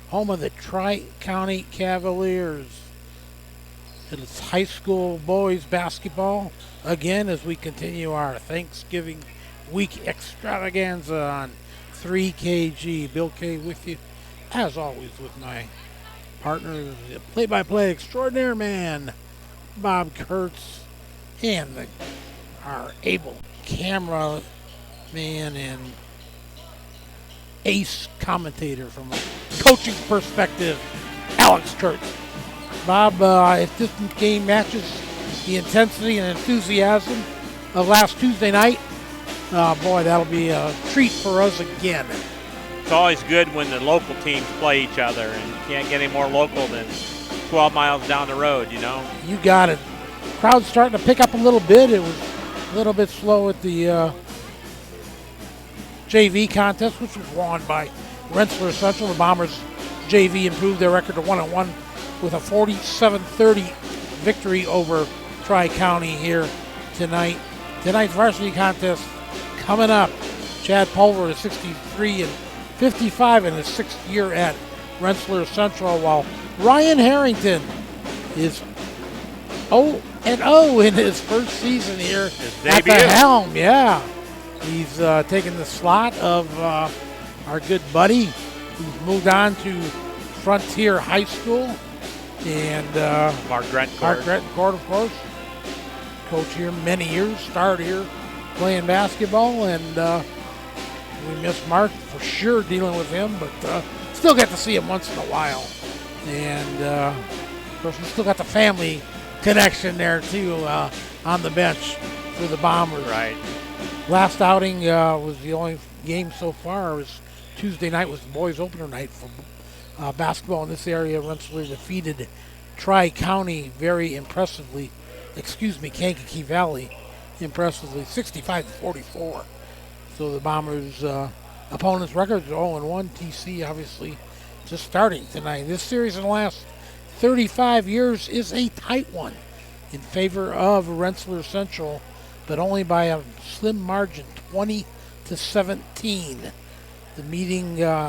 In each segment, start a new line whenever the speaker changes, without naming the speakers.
home of the Tri-County Cavaliers. It's high school boys basketball again as we continue our Thanksgiving week extravaganza on 3KG. Bill K with you, as always, with my partner, the play-by-play extraordinaire man, Bob Kurtz, and our able camera man and ace commentator from a coaching perspective, Alex Kurtz. Bob, if this game matches the intensity and enthusiasm of last Tuesday night, boy, that'll be a treat for us again.
It's always good when the local teams play each other, and you can't get any more local than 12 miles down the road, you know?
You got it. Crowd's starting to pick up a little bit. It was a little bit slow at the JV contest, which was won by Rensselaer Central. The Bombers JV improved their record to 1-1 with a 47-30 victory over Tri-County here tonight. Tonight's varsity contest coming up. Chad Pulver is 63 and 55 in his sixth year at Rensselaer Central, while Ryan Harrington is 0-0 in his first season here at the helm. Yeah, he's taking the slot of our good buddy who's moved on to Frontier High School. And
Mark
Grettencourt, of course. Coach here many years, starred here playing basketball, and we miss Mark for sure dealing with him, but still get to see him once in a while. And of course, we still got the family connection there too on the bench for the Bombers.
Right.
Last outing was the only game so far. It was Tuesday night was the boys' opener night for basketball in this area. Rensselaer defeated Tri-County very impressively. Kankakee Valley impressively, 65-44. So the Bombers' opponents' records are 0-1. TC obviously just starting tonight. This series in the last 35 years is a tight one in favor of Rensselaer Central, but only by a slim margin, 20-17. The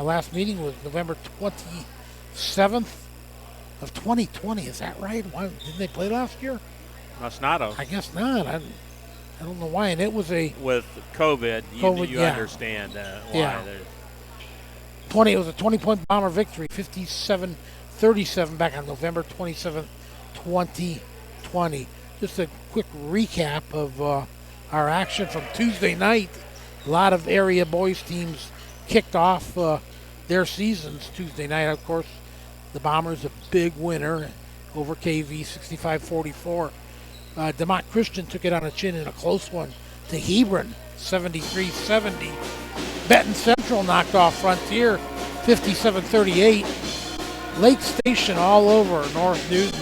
last meeting was November 27th of 2020. Is that right? Why didn't they play last year?
Must not have.
I guess not. I don't know why. And it was with
COVID, you understand why.
Yeah. It was a 20-point Bomber victory, 57-37 back on November 27th, 2020. Just a quick recap of our action from Tuesday night. A lot of area boys teams kicked off their seasons Tuesday night. Of course, the Bombers a big winner over KV, 65-44. DeMont Christian took it on the chin in a close one to Hebron, 73-70. Benton Central knocked off Frontier, 57-38. Lake Station all over North Newton,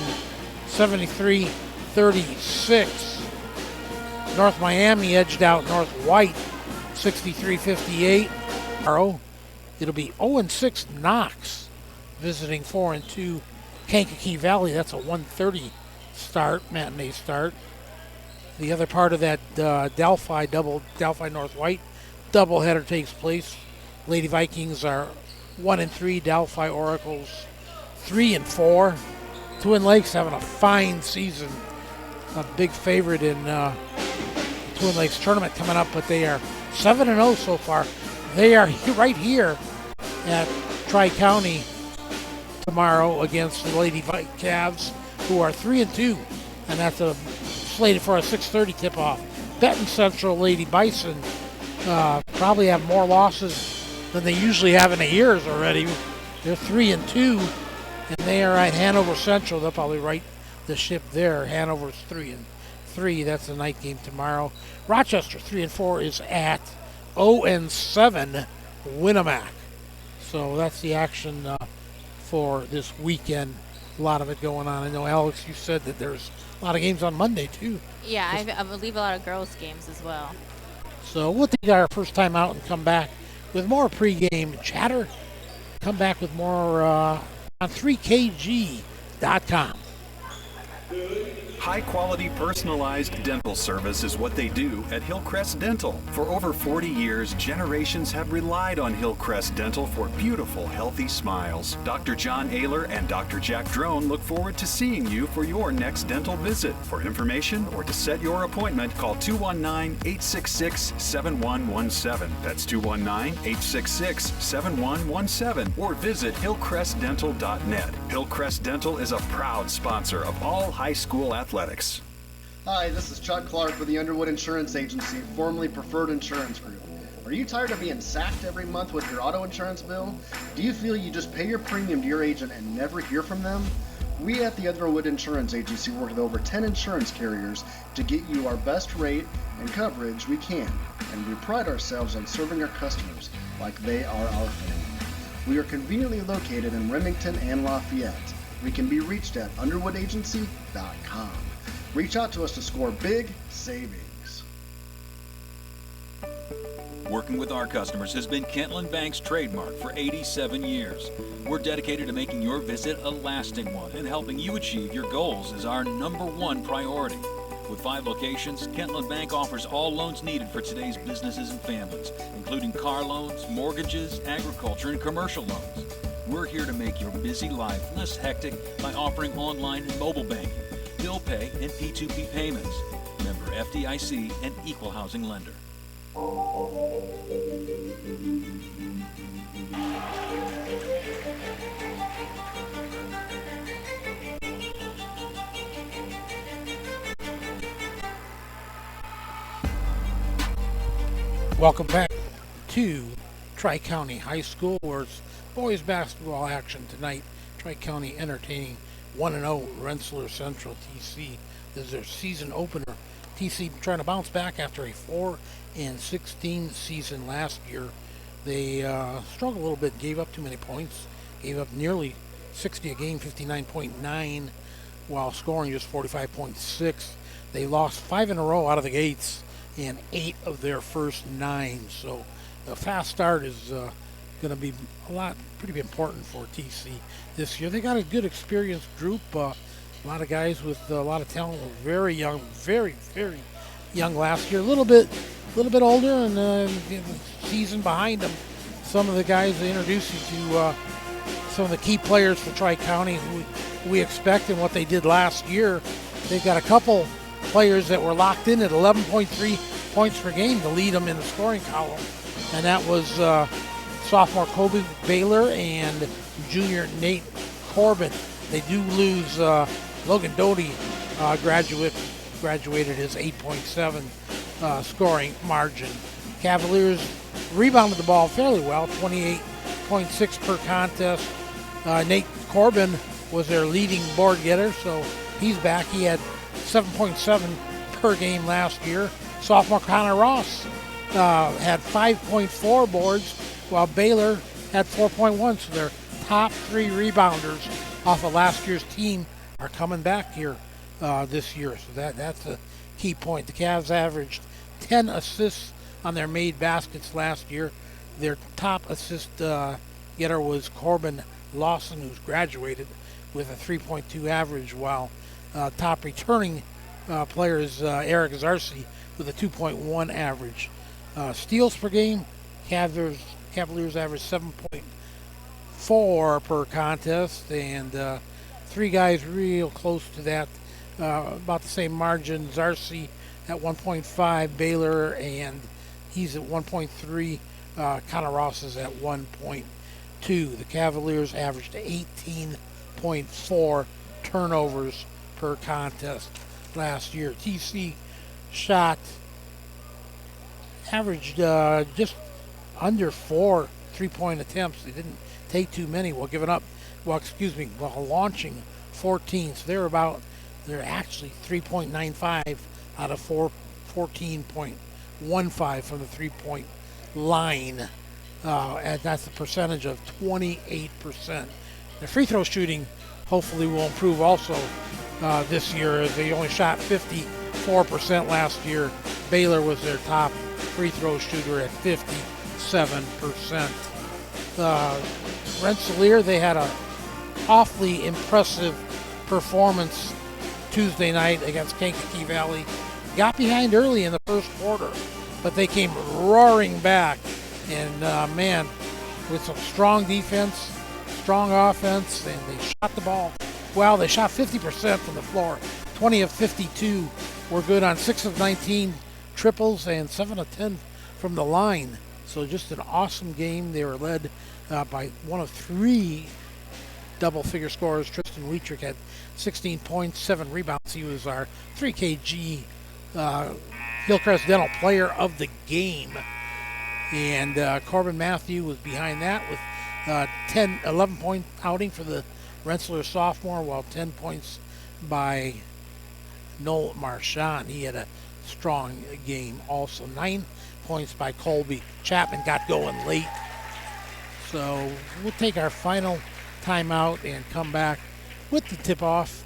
73-36. North Miami edged out North White, 63-58. It'll be 0-6 Knox visiting 4-2 Kankakee Valley. That's a 1:30 matinee start. The other part of that Delphi North White doubleheader takes place. Lady Vikings are 1-3. Delphi Oracles 3-4. Twin Lakes having a fine season. A big favorite in the Twin Lakes tournament coming up, but they are 7-0 so far. They are right here at Tri-County tomorrow against the Lady Cavs, who are 3-2, and that's slated for a 6:30 tip-off. Benton Central Lady Bison probably have more losses than they usually have in a years already. They're 3-2, and they are at Hanover Central. They'll probably right the ship there. Hanover's 3-3. That's the night game tomorrow. Rochester 3-4 is at 0-7 Winnemac. So that's the action for this weekend. A lot of it going on. I know, Alex, you said that there's a lot of games on Monday, too.
Yeah, I believe a lot of girls' games as well.
So we'll take our first time out and come back with more pregame chatter. Come back with more on 3KG.com.
High-quality, personalized dental service is what they do at Hillcrest Dental. For over 40 years, generations have relied on Hillcrest Dental for beautiful, healthy smiles. Dr. John Ayler and Dr. Jack Drone look forward to seeing you for your next dental visit. For information or to set your appointment, call 219-866-7117. That's 219-866-7117, or visit hillcrestdental.net. Hillcrest Dental is a proud sponsor of all high school athletics.
Hi, this is Chuck Clark with the Underwood Insurance Agency, formerly Preferred Insurance Group. Are you tired of being sacked every month with your auto insurance bill? Do you feel you just pay your premium to your agent and never hear from them? We at the Underwood Insurance Agency work with over 10 insurance carriers to get you our best rate and coverage we can, and we pride ourselves on serving our customers like they are our family. We are conveniently located in Remington and Lafayette. We can be reached at underwoodagency.com. Reach out to us to score big savings.
Working with our customers has been Kentland Bank's trademark for 87 years. We're dedicated to making your visit a lasting one, and helping you achieve your goals is our #1 priority. With 5 locations, Kentland Bank offers all loans needed for today's businesses and families, including car loans, mortgages, agriculture, and commercial loans. We're here to make your busy life less hectic by offering online and mobile banking, bill pay, and P2P payments. Member FDIC and equal housing lender.
Welcome back to Tri-County High School, where it's boys basketball action tonight. Tri-County entertaining 1-0 Rensselaer Central. TC is their season opener. TC trying to bounce back after a 4-16 season last year. They struggled a little bit, gave up too many points, gave up nearly 60 a game, 59.9, while scoring just 45.6. They lost 5 in a row out of the gates in 8 of their first 9. So a fast start is going to be pretty important for TC this year. They got a good experienced group, a lot of guys with a lot of talent, very young, very, very young last year, a little bit older, and season behind them. Some of the guys they introduced you to, some of the key players for Tri-County who we expect and what they did last year. They've got a couple players that were locked in at 11.3 points per game to lead them in the scoring column, and that was sophomore Kobe Baylor and junior Nate Corbin. They do lose Logan Doty, graduated his 8.7 scoring margin. Cavaliers rebounded the ball fairly well, 28.6 per contest. Nate Corbin was their leading board getter, so he's back. He had 7.7 per game last year. Sophomore Connor Ross had 5.4 boards, while Baylor had 4.1. So their top 3 rebounders off of last year's team are coming back here this year. So that's a key point. The Cavs averaged 10 assists on their made baskets last year. Their top assist getter was Corbin Lawson, who's graduated with a 3.2 average, while top returning player is Eric Zarcy with a 2.1 average. Steals per game, Cavaliers average 7.4 per contest, and 3 guys real close to that, about the same margin. Zarcy at 1.5, Baylor, and he's at 1.3. Connor Ross is at 1.2. The Cavaliers averaged 18.4 turnovers per contest last year. TC shot averaged just under 4 3-point attempts. They didn't take too many while launching 14. So they're actually 3.95 out of 14.15 from the 3-point line. And that's a percentage of 28%. Their free throw shooting hopefully will improve also this year, as they only shot 54% last year. Baylor was their top free throw shooter at 57%. Rensselaer, they had a awfully impressive performance Tuesday night against Kankakee Valley. Got behind early in the first quarter, but they came roaring back. And man, with some strong defense, strong offense, and they shot the ball. Well, they shot 50% from the floor. 20 of 52 were good on 6 of 19 triples and 7 of 10 from the line. So just an awesome game. They were led by one of 3 double-figure scorers. Tristan Wietrich had 16 points, 7 rebounds. He was our 3KG Hillcrest Dental Player of the Game. And Corbin Matthew was behind that with 11-point outing for the Rensselaer sophomore, while 10 points by Noel Marchand. He had a strong game also. 9 points by Colby. Chapman got going late. So we'll take our final timeout and come back with the tip-off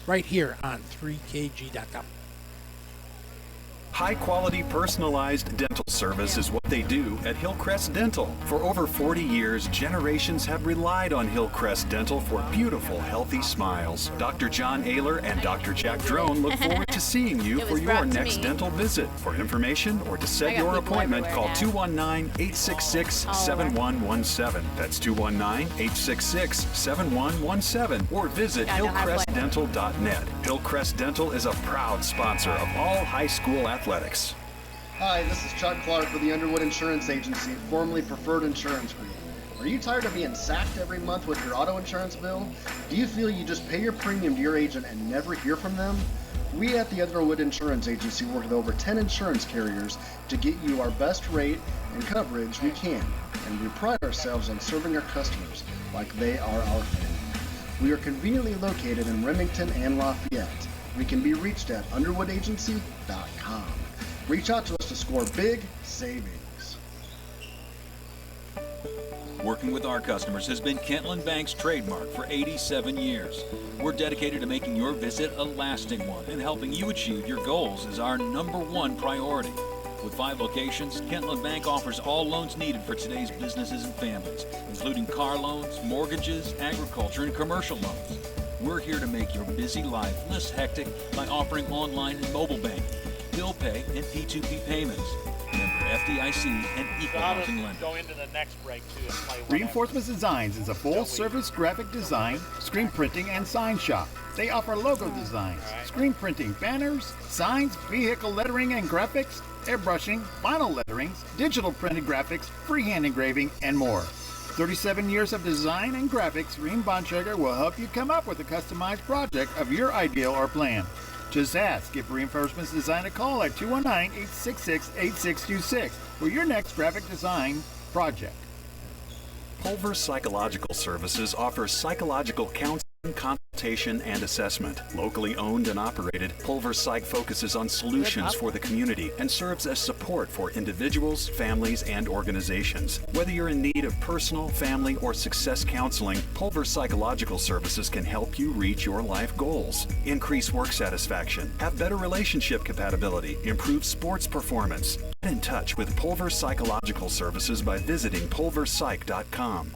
right here on 3kg.com.
High-quality personalized dental service is what they do at Hillcrest Dental. For over 40 years, generations have relied on Hillcrest Dental for beautiful, healthy smiles. Dr. John Ayler and Dr. Jack Drone look forward to seeing you for your next dental visit. For information or to set your appointment, call 219-866-7117. That's 219-866-7117, or visit hillcrestdental.net. Hillcrest Dental is a proud sponsor of all high school athletics.
Hi, this is Chuck Clark with the Underwood Insurance Agency, formerly Preferred Insurance Group. Are you tired of being sacked every month with your auto insurance bill? Do you feel you just pay your premium to your agent and never hear from them? We at the Underwood Insurance Agency work with over 10 insurance carriers to get you our best rate and coverage we can, and we pride ourselves on serving our customers like they are our family. We are conveniently located in Remington and Lafayette. We can be reached at underwoodagency.com. Reach out to us to score big savings.
Working with our customers has been Kentland Bank's trademark for 87 years. We're dedicated to making your visit a lasting one, and helping you achieve your goals is our #1 priority. With 5 locations, Kentland Bank offers all loans needed for today's businesses and families, including car loans, mortgages, agriculture, and commercial loans. We're here to make your busy life less hectic by offering online and mobile banking, bill pay, and P2P payments. Member FDIC and equal housing lender.
Go into the next break too and play
Reinforcements Designs is a full-service graphic design, screen printing, and sign shop. They offer logo designs, screen printing, banners, signs, vehicle lettering and graphics, airbrushing, vinyl letterings, digital printed graphics, freehand engraving, and more. 37 years of design and graphics, Reem Bontrager will help you come up with a customized project of your ideal or plan. Just ask. Give Reinforcements Design a call at 219-866-8626 for your next graphic design project.
Pulver Psychological Services offers psychological counseling, consultation, and assessment. Locally owned and operated, Pulver Psych focuses on solutions for the community and serves as support for individuals, families, and organizations. Whether you're in need of personal, family, or success counseling, Pulver Psychological Services can help you reach your life goals, increase work satisfaction, have better relationship compatibility, improve sports performance. Get in touch with Pulver Psychological Services by visiting pulverpsych.com.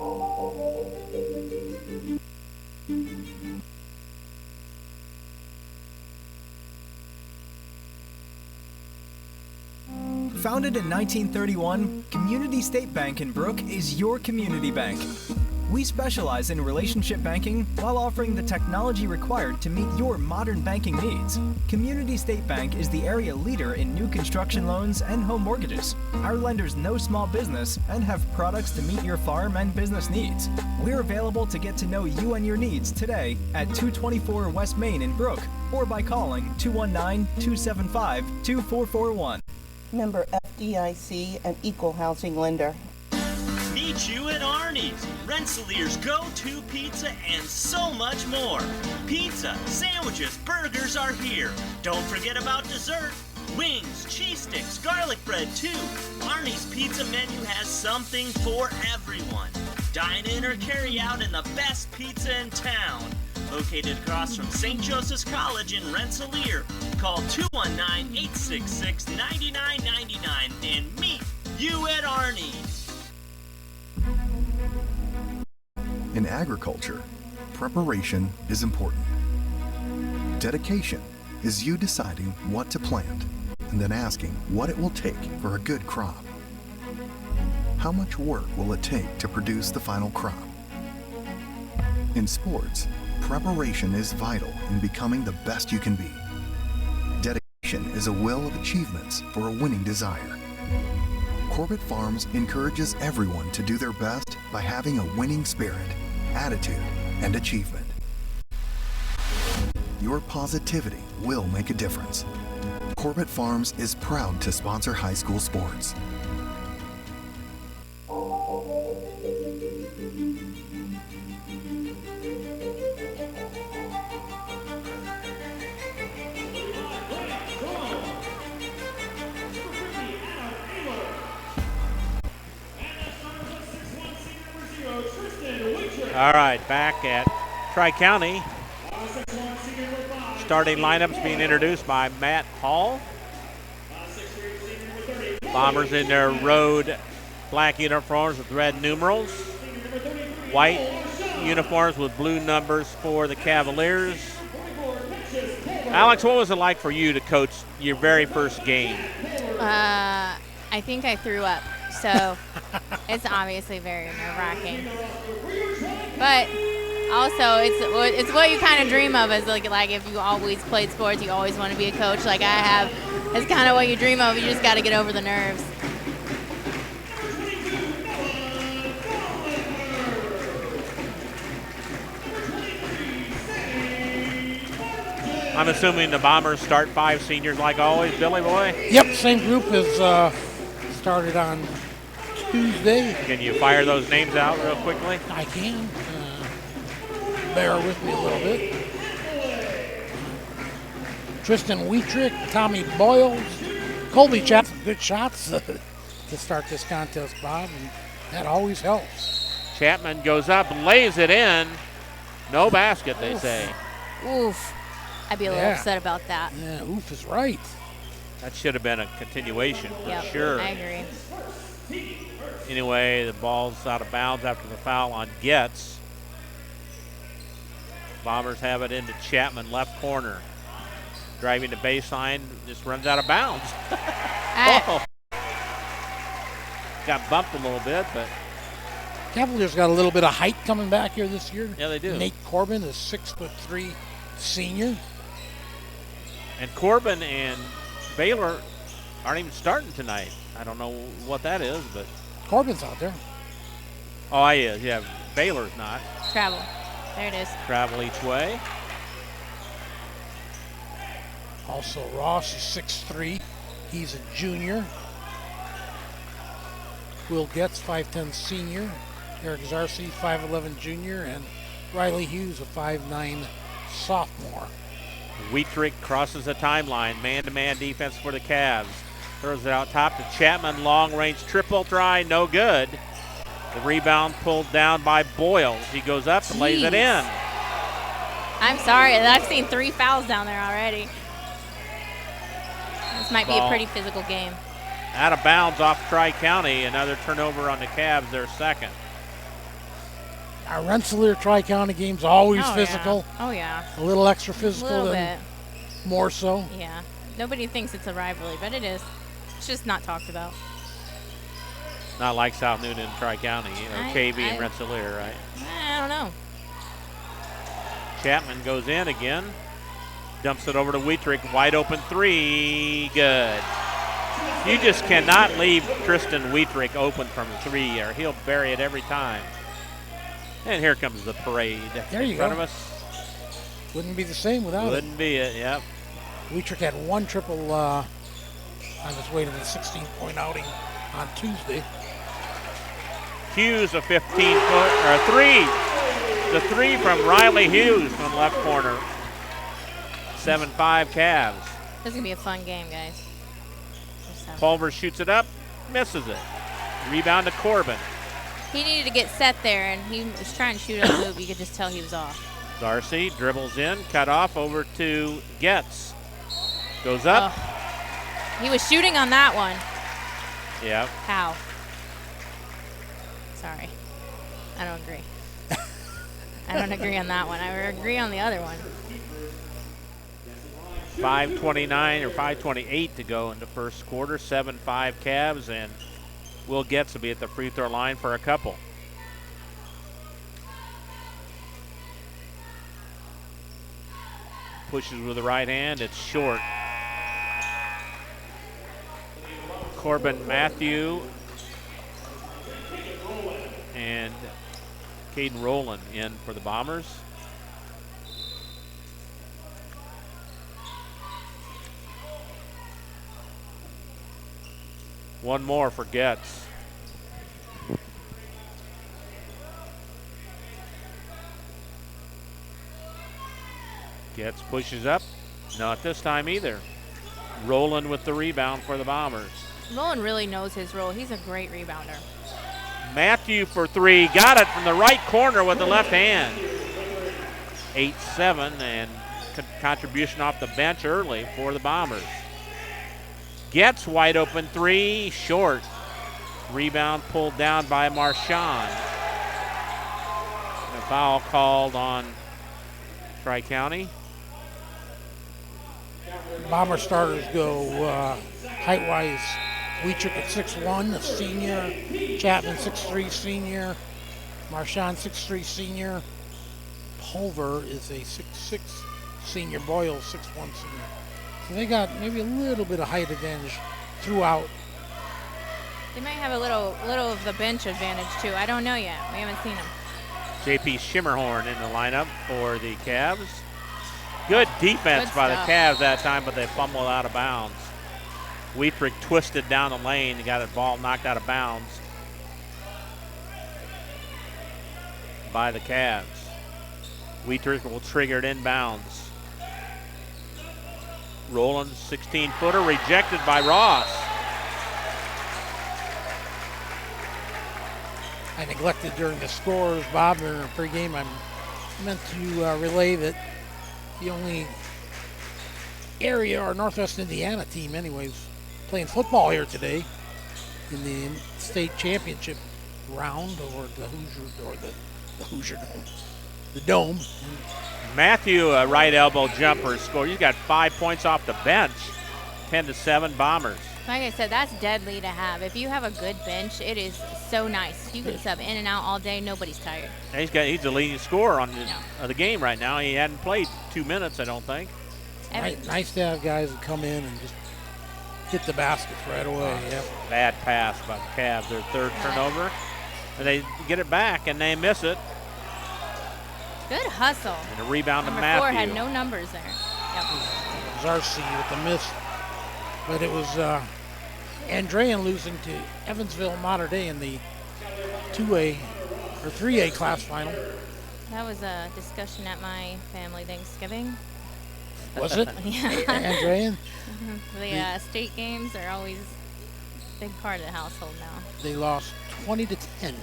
Founded in 1931, Community State Bank in Brook is your community bank. We specialize in relationship banking while offering the technology required to meet your modern banking needs. Community State Bank is the area leader in new construction loans and home mortgages. Our lenders know small business and have products to meet your farm and business needs. We're available to get to know you and your needs today at 224 West Main in Brook, or by calling 219-275-2441.
Member FDIC and equal housing lender.
Meet you at Arnie's, Rensselaer's go-to pizza and so much more. Pizza, sandwiches, burgers are here. Don't forget about dessert. Wings, cheese sticks, garlic bread too. Arnie's pizza menu has something for everyone. Dine in or carry out in the best pizza in town. Located across from St. Joseph's College in Rensselaer. Call 219-866-9999 and meet you at Arnie's.
In agriculture, preparation is important. Dedication is you deciding what to plant and then asking what it will take for a good crop. How much work will it take to produce the final crop? In sports, preparation is vital in becoming the best you can be. Dedication is a will of achievements for a winning desire. Corbett Farms encourages everyone to do their best by having a winning spirit, attitude, and achievement. Your positivity will make a difference. Corbett Farms is proud to sponsor high school sports.
All right, back at Tri-County. Starting lineups being introduced by Matt Hall. Bombers in their road black uniforms with red numerals. White uniforms with blue numbers for the Cavaliers. Alex, what was it like for you to coach your very first game?
I think I threw up, so it's obviously very nerve-wracking. But also, it's what you kind of dream of as like if you always played sports, you always want to be a coach like I have. It's kind of what you dream of. You just got to get over the nerves.
I'm assuming the Bombers start 5 seniors like always, Billy Boy?
Yep, same group as started on Tuesday.
Can you fire those names out real quickly?
I can. Bear with me a little bit. Tristan Wietrick, Tommy Boyles, Colby Chapman, good shots to start this contest, Bob, and that always helps.
Chapman goes up, lays it in. No basket, they say.
Oof. I'd be a little upset about that.
Yeah, oof is right.
That should have been a continuation for sure.
I agree.
Anyway, the ball's out of bounds after the foul on Getz. Bombers have it into Chapman, left corner. Driving the baseline, just runs out of bounds. Oh. Got bumped a little bit, but.
Cavaliers got a little bit of height coming back here this year.
Yeah, they do.
Nate Corbin is 6'3" senior.
And Corbin and Baylor aren't even starting tonight. I don't know what that is, but.
Corbin's out there.
Oh, he is. Yeah, Baylor's not.
Travel. There it is.
Travel each way.
Also, Ross is 6'3". He's a junior. Will Getz, 5'10" senior. Eric Zarcy, 5'11" junior. And Riley Hughes, a 5'9" sophomore.
Wietrick crosses the timeline. Man-to-man defense for the Cavs. Throws it out top to Chapman. Long-range triple try. No good. The rebound pulled down by Boyles. He goes up and lays it in.
I'm sorry. I've seen 3 fouls down there already. This might be a pretty physical game.
Out of bounds off Tri-County. Another turnover on the Cavs, their second.
Our Rensselaer Tri-County game's always physical.
Yeah. Oh, yeah.
A little extra physical.
A little bit.
More so.
Yeah. Nobody thinks it's a rivalry, but it is. It's just not talked about.
Not like South Newton and Tri-County, KB and Rensselaer, right?
I don't know.
Chapman goes in again. Dumps it over to Wietrick. Wide open 3. Good. You just cannot leave Tristan Wietrick open from 3 or he'll bury it every time. And here comes the parade
there you
in front
go.
of us.
Wouldn't be the same without
Wouldn't be it, yep.
Wietrick had 1 triple on his way to the 16-point outing on Tuesday.
Hughes, a 15-foot, or a 3. The 3 from Riley Hughes from left corner. 7-5 Cavs.
This is going to be a fun game, guys.
Pulver shoots it up, misses it. Rebound to Corbin.
He needed to get set there, and he was trying to shoot on the move. You could just tell he was off.
Darcy dribbles in, cut off over to Getz. Goes up.
Oh. He was shooting on that one.
Yep.
How? Sorry. I don't agree. I don't agree on that one. I agree on the other one.
5:29 or 5:28 to go in the first quarter. 7-5 Cavs, and Will Getz will be at the free throw line for a couple. Pushes with the right hand. It's short. Corbin Matthew and Caden Rowland in for the Bombers. One more for Getz. Getz pushes up. Not this time either. Rowland with the rebound for the Bombers.
Rowland really knows his role. He's a great rebounder.
Matthew for three. Got it from the right corner with the left hand. 8-7, and contribution off the bench early for the Bombers. Getz wide open three, short. Rebound pulled down by Marchand. A foul called on Tri-County.
Bomber starters go height-wise. Wietrich at 6'1", a senior. Chapman 6'3", senior. Marchand 6'3", senior. Pulver is a 6'6", senior. Boyle 6'1", senior. So they got maybe a little bit of height advantage throughout.
They might have a little of the bench advantage too. I don't know yet. We haven't seen them.
JP Schimmerhorn in the lineup for the Cavs. Good defense
Good
by the
stuff.
Cavs that time, but they fumbled out of bounds. Wietrich twisted down the lane and got a ball knocked out of bounds by the Cavs. Wietrich will trigger it inbounds. Rowland, 16-footer, rejected by Ross.
I neglected during the scores, Bob, during the pregame. I meant to relay that the only area or Northwest Indiana team, anyways, playing football here today in the state championship round, or the the Dome.
Matthew, a right elbow jumper scored. He's got 5 points off the bench. 10-7 Bombers.
Like I said, that's deadly to have. If you have a good bench, it is so nice. You can sub in and out all day. Nobody's tired.
And he's the leading scorer on of the game right now. He hadn't played 2 minutes, I don't think.
Nice to have guys that come in and just hit the baskets right away. Yep.
Bad pass by the Cavs. Their third turnover. And they get it back, and they miss it.
Good hustle.
And a rebound
Number
to Matthew.
4 had no numbers there. Yep.
Zarcy with the miss. But it was Andrean losing to Evansville Mater Dei in the 2A or 3A class final.
That was a discussion at my family Thanksgiving.
Was it?
Yeah.
Andrean?
The state games are always a big part of the household now.
They lost 20-10.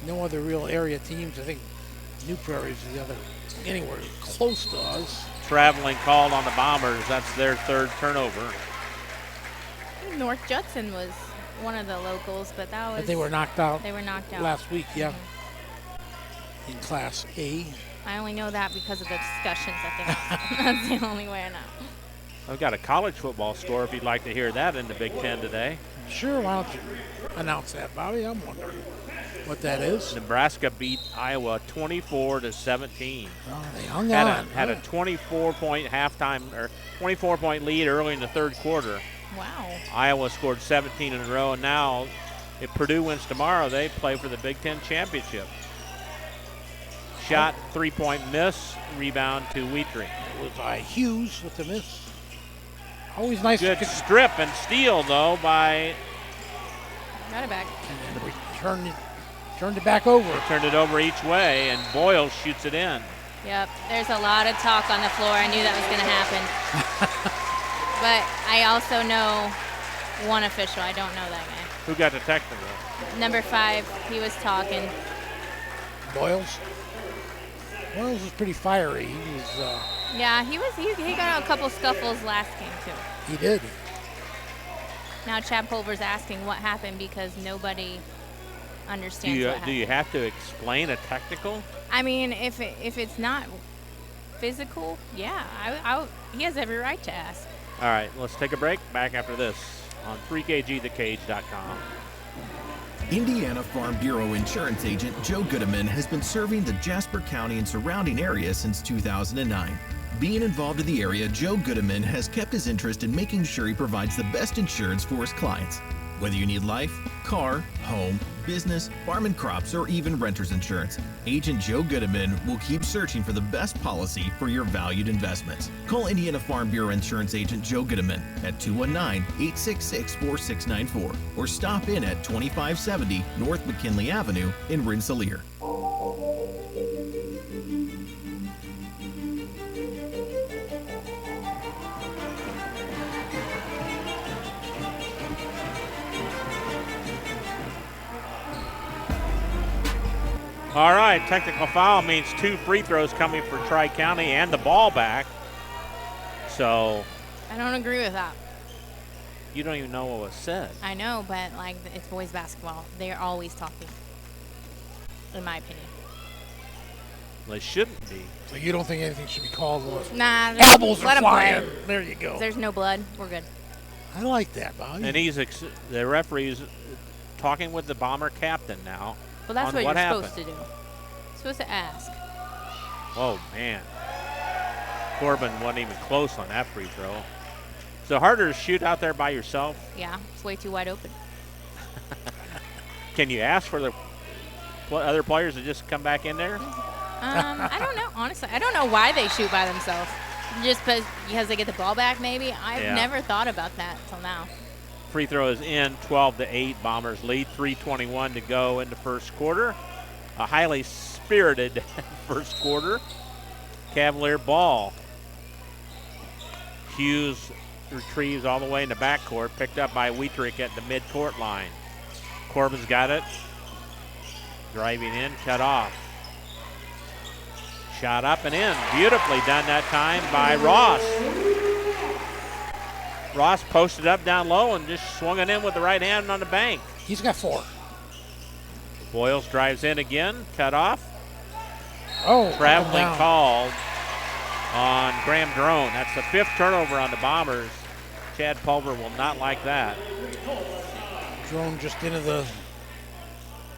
No other real area teams. I think New Prairie's the other anywhere close to us.
Traveling called on the Bombers. That's their third turnover.
North Judson was one of the locals, but that was.
But they were knocked out.
They were knocked out
last week. Yeah. In Class A.
I only know that because of the discussions at the house. That's the only way I know.
I've got a college football score if you'd like to hear that in the Big Ten today.
Sure, why don't you announce that, Bobby? I'm wondering what that is.
Nebraska beat Iowa 24-17.
Oh, they hung on.
Had a 24-point halftime or 24-point lead early in the third quarter.
Wow.
Iowa scored 17 in a row, and now if Purdue wins tomorrow, they play for the Big Ten championship. Shot, 3-point miss, rebound to Wietrich.
It was Hughes with the miss. Always nice.
Good strip and steal, though, by...
Got it back.
And turned it back over.
Turned it over each way, and Boyle shoots it in.
Yep, there's a lot of talk on the floor. I knew that was going to happen. But I also know one official. I don't know that guy.
Who got the technical?
Number 5, he was talking.
Boyles? Boyles was pretty fiery. He was...
Yeah, he got a couple scuffles last game, too.
He did.
Now Chad Pulver's asking what happened because nobody understands what happened.
Do you have to explain a technical?
I mean, if it's not physical, yeah, he has every right to ask.
All right, let's take a break. Back after this on 3kgthecage.com.
Indiana Farm Bureau Insurance Agent Joe Goodeman has been serving the Jasper County and surrounding area since 2009. Being involved in the area, Joe Goodeman has kept his interest in making sure he provides the best insurance for his clients. Whether you need life, car, home, business, farm and crops, or even renter's insurance, Agent Joe Goodeman will keep searching for the best policy for your valued investments. Call Indiana Farm Bureau Insurance Agent Joe Goodeman at 219-866-4694 or stop in at 2570 North McKinley Avenue in Rensselaer.
All right, technical foul means 2 free throws coming for Tri-County and the ball back. So
I don't agree with that.
you don't even know what was said.
I know, but like it's boys basketball. They're always talking, in my opinion.
They shouldn't be.
So you don't think anything should be called?
Nah,
elbows
let
are
'em
flying.
play.
There you go.
There's no blood. We're good.
I like that, Bobby.
And the referee's talking with the Bomber captain now.
Well, that's
on
what you're
happened.
supposed to do. You're supposed to ask.
Oh, man. Corbin wasn't even close on that free throw. Is it harder to shoot out there by yourself?
Yeah, it's way too wide open.
Can you ask for the other players to just come back in there?
I don't know, honestly. I don't know why they shoot by themselves. Just because they get the ball back, maybe? I've never thought about that until now.
Free throw is in, 12-8. Bombers lead, 3:21 to go in the first quarter. A highly spirited first quarter. Cavalier ball. Hughes retrieves all the way in the backcourt, picked up by Wietrich at the midcourt line. Corbin's got it. Driving in, cut off. Shot up and in. Beautifully done that time by Ross. Ross posted up down low and just swung it in with the right hand on the bank.
He's got 4.
Boyles drives in again, cut off.
Oh,
traveling
down.
called on Graham Drone. That's the 5th turnover on the Bombers. Chad Pulver will not like that.
Drone just into the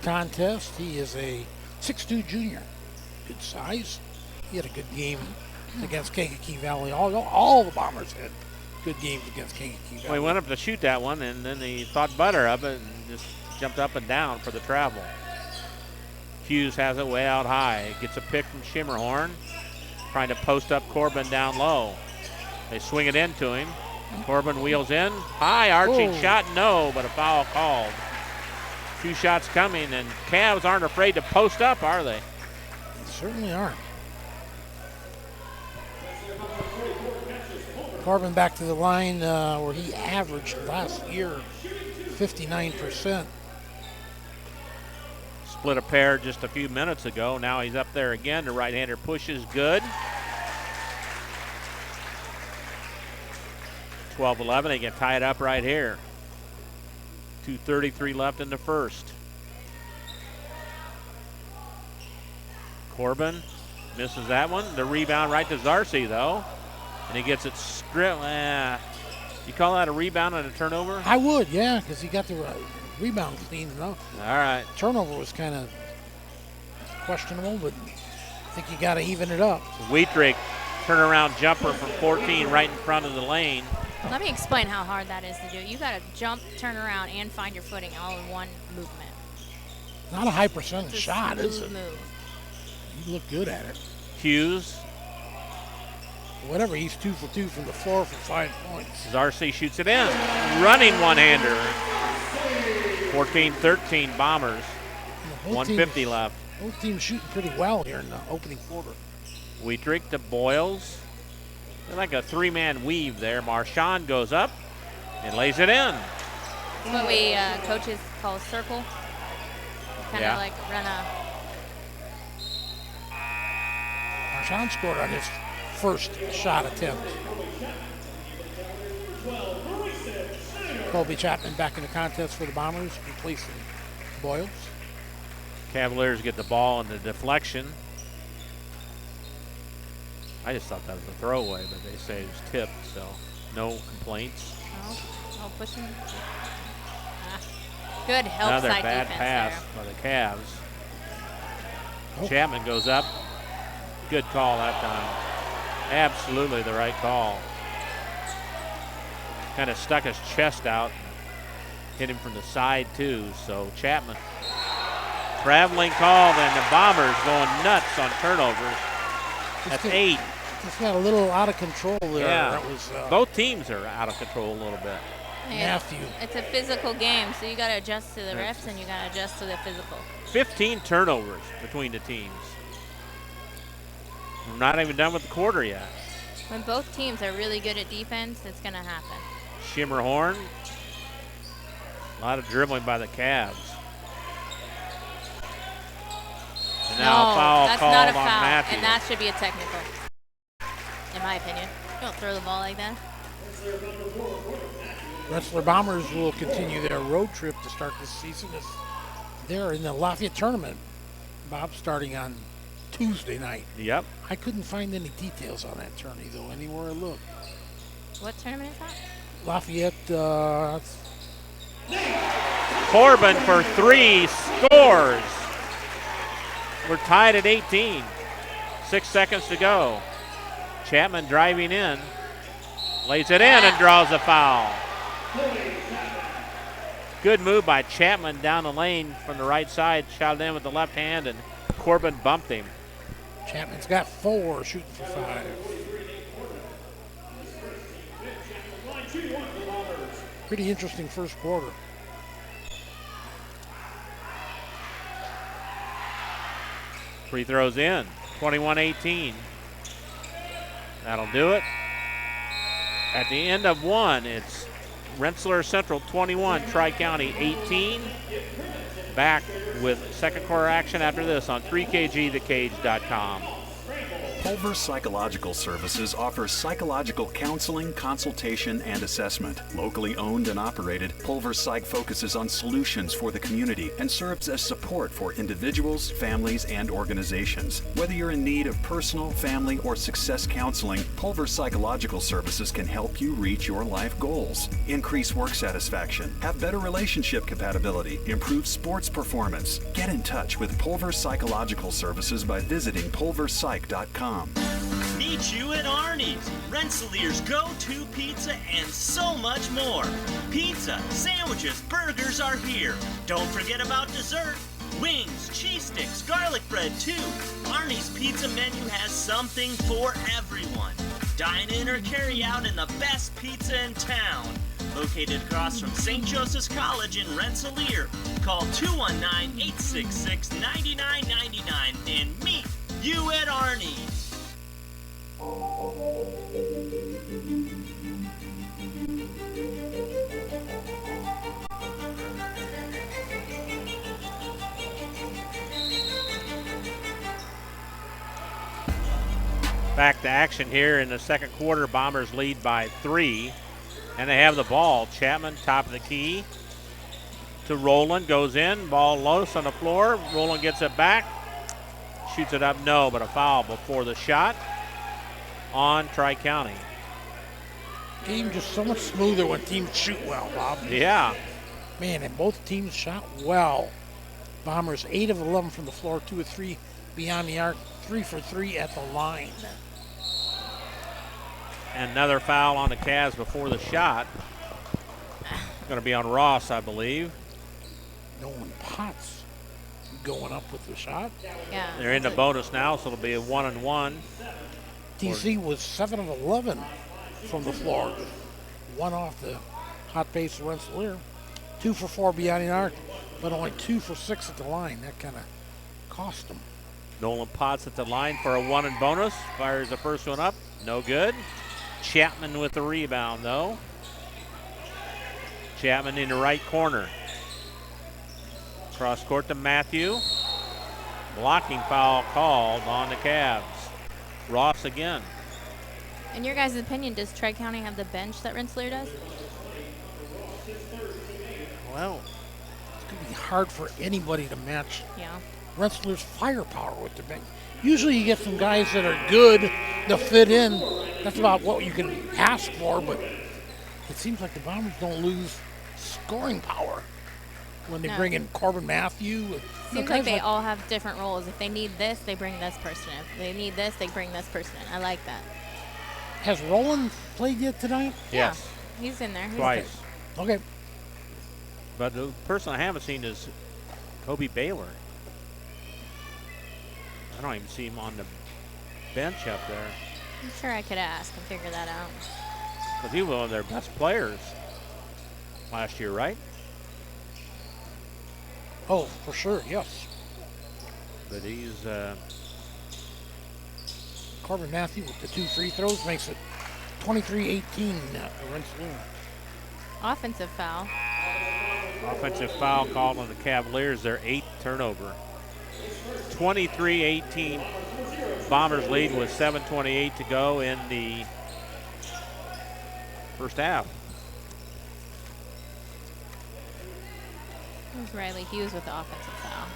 contest. He is a 6'2" junior. Good size. He had a good game against Kankakee Valley. All the Bombers had good games against Kankakee Valley.
Well, he went up to shoot that one, and then he thought better of it and just jumped up and down for the travel. Hughes has it way out high. Gets a pick from Schimmerhorn, trying to post up Corbin down low. They swing it into him. Corbin wheels in. High arching shot, no, but a foul called. 2 shots coming, and Cavs aren't afraid to post up, are they?
They certainly aren't. Corbin back to the line where he averaged last year 59%.
Split a pair just a few minutes ago. Now he's up there again. The right-hander push is good. 12-11. They can tie it up right here. 2:33 left in the first. Corbin misses that one. The rebound right to Zarcy, though. And he gets it stripped. You call that a rebound and a turnover?
I would, yeah, because he got the rebound clean enough.
All right.
Turnover was kind of questionable, but I think you got to even it up.
Wietrich, turnaround jumper from 14 right in front of the lane.
Let me explain how hard that is to do. You got to jump, turn around, and find your footing all in one movement.
Not a high percentage
It's a
shot, is it?
smooth move.
You look good at it.
Hughes.
Whatever, he's 2 for 2 from the floor for 5 points.
Zarcy shoots it in. Running one-hander. 14-13 Bombers. 150 left.
Both teams shooting pretty well here in the opening quarter.
Wietrich to Boyles. They're like a 3-man weave there. Marchand goes up and lays it in.
It's what we coaches call a circle. Kind of like run a...
Marchand scored on his first shot attempt. Colby Chapman back in the contest for the Bombers, replacing Boyles.
Cavaliers get the ball in the deflection. I just thought that was a throwaway, but they say it was tipped, so no complaints.
Oh, pushing. Good help
Another
side
bad
defense
pass
there.
by the Cavs. Chapman goes up. Good call that time. Absolutely the right call. Kind of stuck his chest out. Hit him from the side, too. So Chapman. Traveling call, and the Bombers going nuts on turnovers. That's 8.
Just got a little out of control there.
Yeah.
That was,
both teams are out of control a little bit.
Matthew.
It's a physical game, so you got to adjust to the refs and you got to adjust to the physical.
15 turnovers between the teams. We're not even done with the quarter yet.
When both teams are really good at defense, it's going to happen.
Shimmerhorn. A lot of dribbling by the Cavs. And now a foul
that's
called
not a
on
foul,
Matthew.
and that should be a technical, in my opinion. You don't throw the ball like that.
Rensselaer Bombers will continue their road trip to start this season as they're in the Lafayette tournament. Bob, starting on Tuesday night.
Yep.
I couldn't find any details on that tourney, though, anywhere I looked.
What tournament is that?
Lafayette.
Corbin for 3 scores. We're tied at 18. 6 seconds to go. Chapman driving in. Lays it in and draws a foul. Good move by Chapman down the lane from the right side. Shot it in with the left hand, and Corbin bumped him.
Chapman's got 4, shooting for 5. Pretty interesting first quarter.
Free throws in. 21-18. That'll do it. At the end of 1, it's Rensselaer Central 21, Tri-County 18. Back with second quarter action after this on 3kgthecage.com.
Pulver Psychological Services offers psychological counseling, consultation, and assessment. Locally owned and operated, Pulver Psych focuses on solutions for the community and serves as support for individuals, families, and organizations. Whether you're in need of personal, family, or success counseling, Pulver Psychological Services can help you reach your life goals. Increase work satisfaction, have better relationship compatibility, improve sports performance. Get in touch with Pulver Psychological Services by visiting pulverpsych.com.
Meet you at Arnie's, Rensselaer's go-to pizza and so much more. Pizza, sandwiches, burgers are here. Don't forget about dessert. Wings, cheese sticks, garlic bread too. Arnie's pizza menu has something for everyone. Dine in or carry out in the best pizza in town. Located across from St. Joseph's College in Rensselaer. Call 219-866-9999 and meet you at Arnie's.
Back to action here in the second quarter. Bombers lead by 3. And they have the ball. Chapman, top of the key. To Rowland, goes in. Ball loose on the floor. Rowland gets it back. Shoots it up, no, but a foul before the shot on Tri-County.
Game just so much smoother when teams shoot well, Bob.
Yeah.
Man, and both teams shot well. Bombers 8 of 11 from the floor, 2 of 3 beyond the arc, 3 for 3 at the line.
Another foul on the Cavs before the shot. Going to be on Ross, I believe.
Nolan Potts going up with the shot.
Yeah.
They're in the bonus now, so it'll be a 1-and-1.
TC was 7 of 11 from the floor. 1 off the hot pace of Rensselaer. 2 for 4 beyond the arc, but only 2 for 6 at the line. That kind of cost them.
Nolan Potts at the line for a 1 and bonus. Fires the first one up. No good. Chapman with the rebound, though. Chapman in the right corner. Cross court to Matthew. Blocking foul called on the Cavs. Ross again.
In your guys' opinion, does Tri-County have the bench that Rensselaer does?
Well, it's going to be hard for anybody to match Rensselaer's firepower with the bench. Usually you get some guys that are good to fit in. That's about what you can ask for, but it seems like the Bombers don't lose scoring power when they bring in Corbin Matthew.
Seems like they all have different roles. If they need this, they bring this person in. If they need this, they bring this person in. I like that.
Has Roland played yet tonight?
Yes.
Yeah, he's in there. He's
Twice.
good.
Okay.
But the person I haven't seen is Kobe Baylor. I don't even see him on the bench up there.
I'm sure I could ask and figure that out.
Because he was one of their best players last year, right?
Oh, for sure, yes.
But he's
Corbin Matthew with the 2 free throws makes it 23-18 Rensselaer.
Offensive foul.
Offensive foul called on the Cavaliers, their 8th turnover. 23-18. Bombers lead with 7:28 to go in the first half.
It was Riley Hughes with the offensive foul.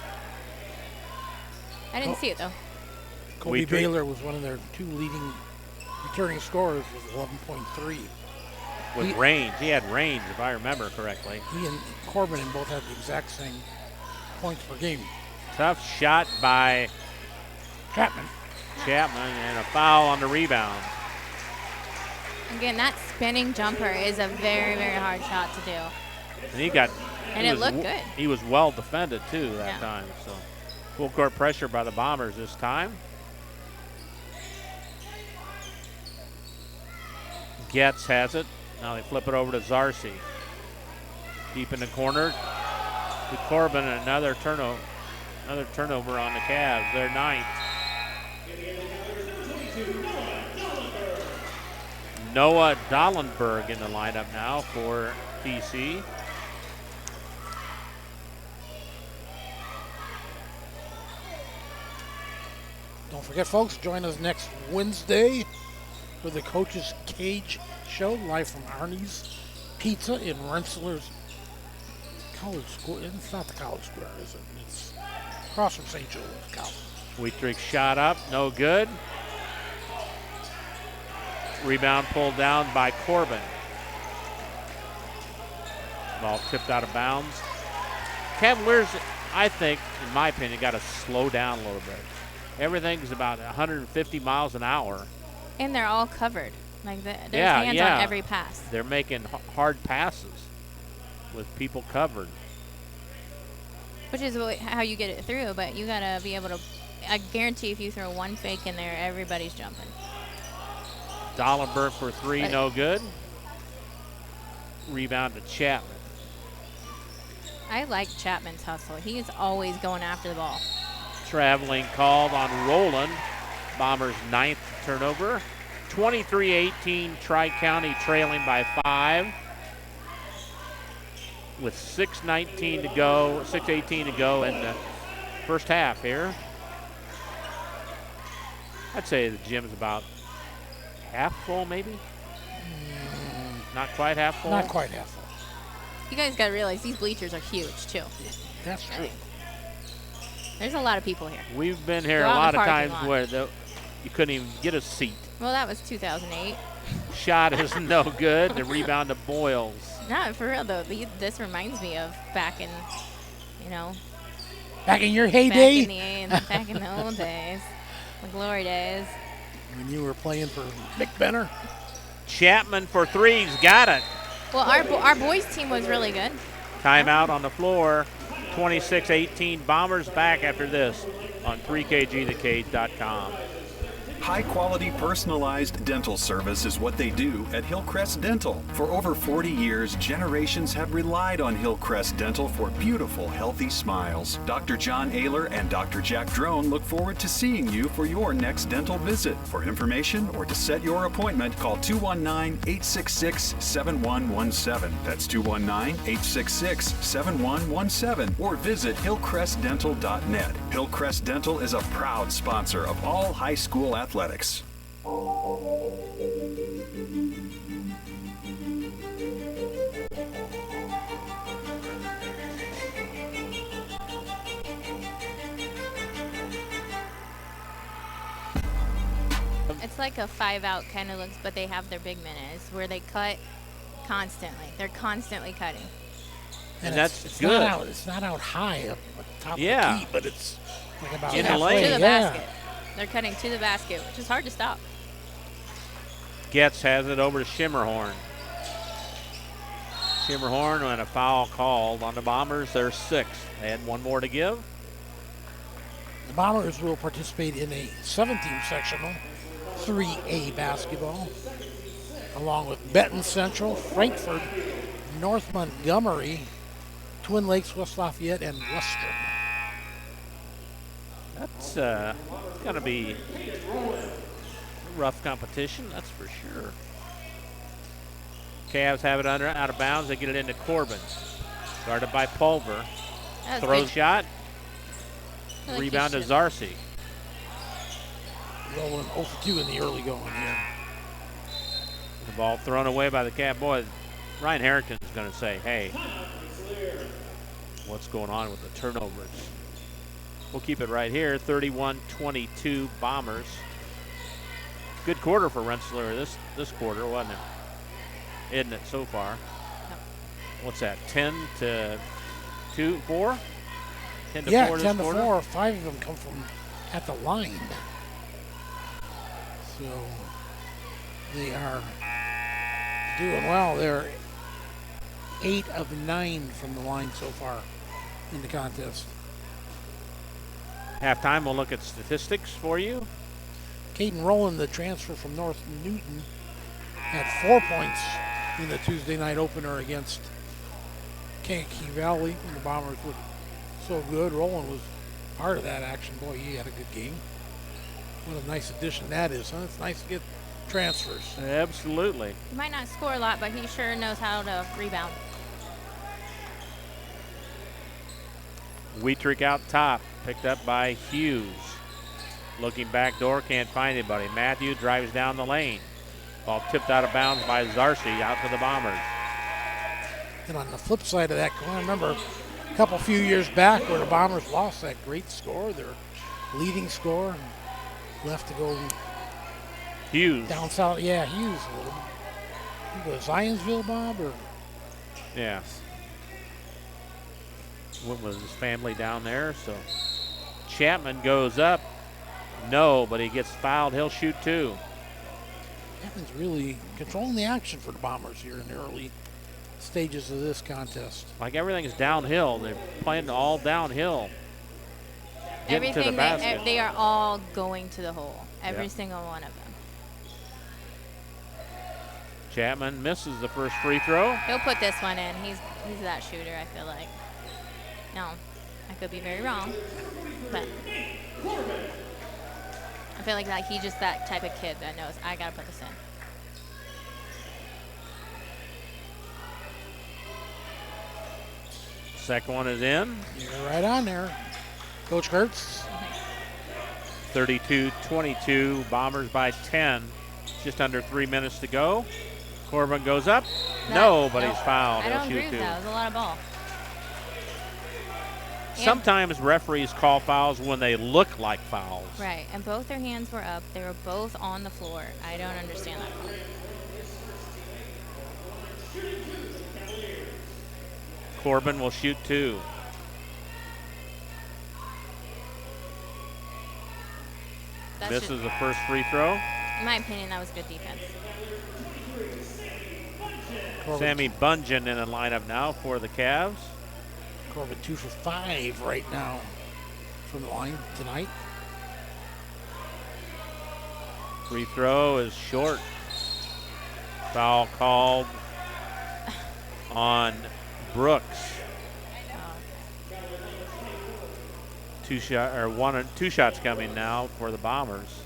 I didn't see it though.
Kobe Baylor was one of their 2 leading returning scorers with 11.3.
With range. He had range, if I remember correctly.
He and Corbin both had the exact same points per game.
Tough shot by
Chapman.
And a foul on the rebound.
Again, that spinning jumper is a very, very hard shot to do.
And he got.
And it looked good.
He was well defended too that time. So full court pressure by the Bombers this time. Getz has it. Now they flip it over to Zarcy. Deep in the corner to Corbin. Another turnover on the Cavs. Their 9th. Noah Dollenberg in the lineup now for PC.
Don't forget, folks, join us next Wednesday for the Coach's Cage Show, live from Arnie's Pizza in Rensselaer's College Square. It's not the College Square, is it? It's across from St. Joe's College.
Wietrich shot up, no good. Rebound pulled down by Corbin. Ball tipped out of bounds. Cavaliers, I think, in my opinion, got to slow down a little bit. Everything's about 150 miles an hour.
And they're all covered. Like there's hands on every pass.
They're making hard passes with people covered.
Which is how you get it through, but you got to be able to, I guarantee if you throw one fake in there, everybody's jumping.
Dollenberg for 3, no good. Rebound to Chapman.
I like Chapman's hustle. He is always going after the ball.
Traveling called on Roland. Bombers' 9th turnover. 23-18, Tri-County trailing by 5. With 6:18 to go in the first half here. I'd say the gym's about half full, maybe? Not quite half full?
Not quite half full.
You guys got to realize these bleachers are huge, too.
That's true.
There's a lot of people here.
We've been here a lot of times where you couldn't even get a seat.
Well, that was 2008.
Shot is no good. The rebound to Boyles.
No, for real, though. This reminds me of back in,
Back in your heyday?
Back in the old days. The glory days.
When you were playing for Mick Benner?
Chapman for 3, he's got it.
Well, our boys team was really good.
Timeout on the floor. 26-18. Bombers back after this on 3kgthecage.com.
High-quality personalized dental service is what they do at Hillcrest Dental. For over 40 years, generations have relied on Hillcrest Dental for beautiful, healthy smiles. Dr. John Ayler and Dr. Jack Drone look forward to seeing you for your next dental visit. For information or to set your appointment, call 219-866-7117. That's 219-866-7117. Or visit hillcrestdental.net. Hillcrest Dental is a proud sponsor of all high school athletics.
Austin?
It's like a 5-out kind of looks, but they have their big minutes where they cut constantly. They're constantly cutting.
And that's
it's
good.
It's not out high up at the top
Yeah.
of the key, but it's like about
In the
halfway.
lane.
To the
Yeah.
basket. They're cutting to the basket, which is hard to stop.
Getz has it over to Shimmerhorn. Shimmerhorn and a foul called on the Bombers. They're 6. They had one more to give.
The Bombers will participate in a 7-team sectional 3A basketball, along with Benton Central, Frankfurt, North Montgomery, Twin Lakes, West Lafayette, and Western.
That's going to be rough competition, that's for sure. Cavs have it out of bounds. They get it into Corbin. Guarded by Pulver. Throws shot.
Like
Rebound to Zarcy.
Rolling 0 for 2 in the early going here.
The ball thrown away by the Cav boys. Ryan Harrington is going to say, hey, what's going on with the turnovers? We'll keep it right here. 31-22 Bombers. Good quarter for Rensselaer this quarter, wasn't it? Isn't it so far?
Yep.
What's that? 10 to 2, 4? 10 to 4
10 to
this quarter?
4. 5 of them come from at the line. So they are doing well. They're 8 of 9 from the line so far in the contest.
Halftime, we'll look at statistics for you.
Caden Rowland, the transfer from North Newton, had 4 points in the Tuesday night opener against Kankakee Valley when the Bombers looked so good. Rowland was part of that action. Boy, he had a good game. What a nice addition that is, huh? It's nice to get transfers.
Absolutely.
He might not score a lot, but he sure knows how to rebound.
Wietrich out top, picked up by Hughes. Looking back door, can't find anybody. Matthew drives down the lane. Ball tipped out of bounds by Zarcy, out to the Bombers.
And on the flip side of that coin, I remember a few years back where the Bombers lost that great score, their leading scorer, left to go
Hughes.
down south. Yeah, Hughes. He was Zionsville, Bob, or
Yeah. Went with his family down there, so Chapman goes up. No, but he gets fouled. He'll shoot 2.
Chapman's really controlling the action for the Bombers here in the early stages of this contest.
Like everything's downhill. They're playing all downhill. Getting to the basket.
They are all going to the hole. Every
Yep.
single one of them.
Chapman misses the first free throw.
He'll put this one in. He's that shooter, I feel like. No, I could be very wrong, but I feel like he's just that type of kid that knows, I gotta put this in.
Second one is in.
You're right on there. Coach Kurtz.
32-22, Bombers by 10. Just under 3 minutes to go. Corbin goes up. No, but he's fouled.
I
He'll
don't agree
shoot
with
2.
that. It was a lot of ball.
Sometimes referees call fouls when they look like fouls.
Right, and both their hands were up. They were both on the floor. I don't understand that call.
Corbin will shoot 2. Misses the first free throw.
In my opinion, that was good defense.
Sammy Bunjan in the lineup now for the Cavs.
Corbin 2 for 5 right now from the line tonight.
Free throw is short. Foul called on Brooks. Two shots coming now for the Bombers.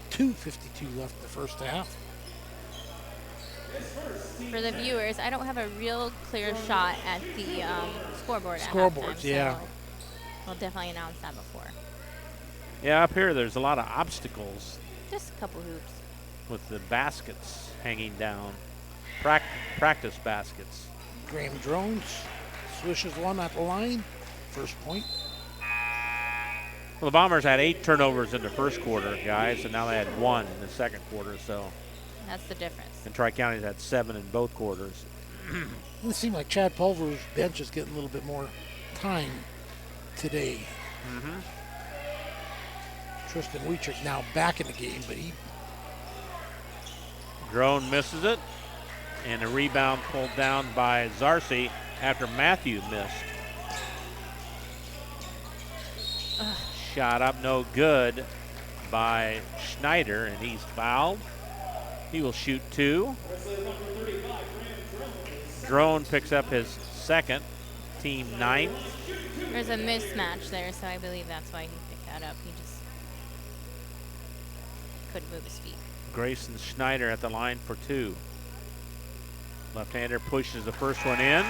2:52 left in the first half.
For the viewers, I don't have a real clear shot at the scoreboard.
Scoreboards,
at halftime,
yeah.
So we'll definitely announce that before.
Yeah, up here there's a lot of obstacles
Just a couple hoops.
with the baskets hanging down. Practice baskets.
Graham Drones swishes one at the line. First point.
Well, the Bombers had 8 turnovers in the first quarter, guys, and now they had 1 in the second quarter. So
That's the difference.
and Tri-County's had 7 in both quarters.
It seemed like Chad Pulver's bench is getting a little bit more time today.
Mm-hmm.
Tristan Wietrich now back in the game, but he
Drone misses it, and a rebound pulled down by Zarcy after Matthew missed. Shot up, no good by Schneider, and he's fouled. He will shoot 2. Drone picks up his second, team 9th.
There's a mismatch there, so I believe that's why he picked that up. He just couldn't move his feet.
Grayson Schneider at the line for 2. Left-hander pushes the first one in.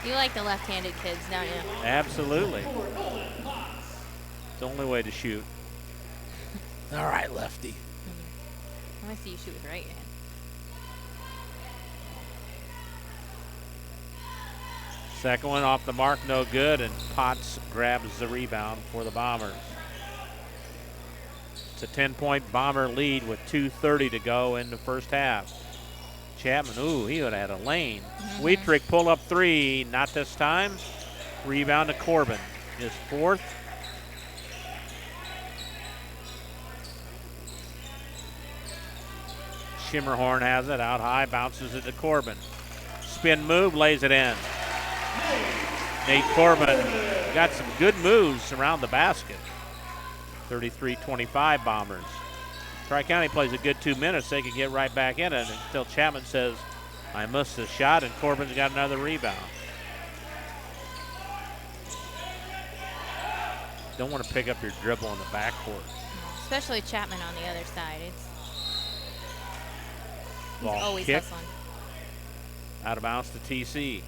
You like the left-handed kids, don't you?
Absolutely. It's the only way to shoot.
all right, lefty.
I want to see you shoot with right hand.
Second one off the mark, no good, and Potts grabs the rebound for the Bombers. It's a 10-point Bomber lead with 2:30 to go in the first half. Chapman, ooh, he would have had a lane. Wietrich pull up 3, not this time. Rebound to Corbin, his 4th. Schimmerhorn has it out high, bounces it to Corbin. Spin move, lays it in. Nate Corbin got some good moves around the basket. 33-25 Bombers. Tri-County plays a good 2 minutes. They could get right back in it until Chapman says, I missed the shot, and Corbin's got another rebound. Don't want to pick up your dribble in the backcourt.
Especially Chapman on the other side. He's
Ball
always
kick.
hustling.
Out of bounds to TC.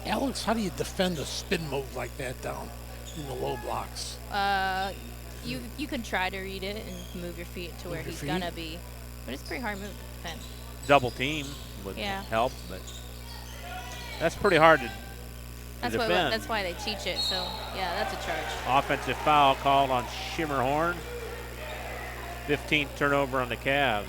Alex, how do you defend a spin move like that down in the low blocks?
You can try to read it and move your feet to where
Move your
he's
feet?
gonna be, but it's a pretty hard move to defend.
Double team would
Yeah.
help, but that's pretty hard to defend.
That's why they teach it. So yeah, that's a charge.
Offensive foul called on Schimmerhorn. 15th turnover on the Cavs.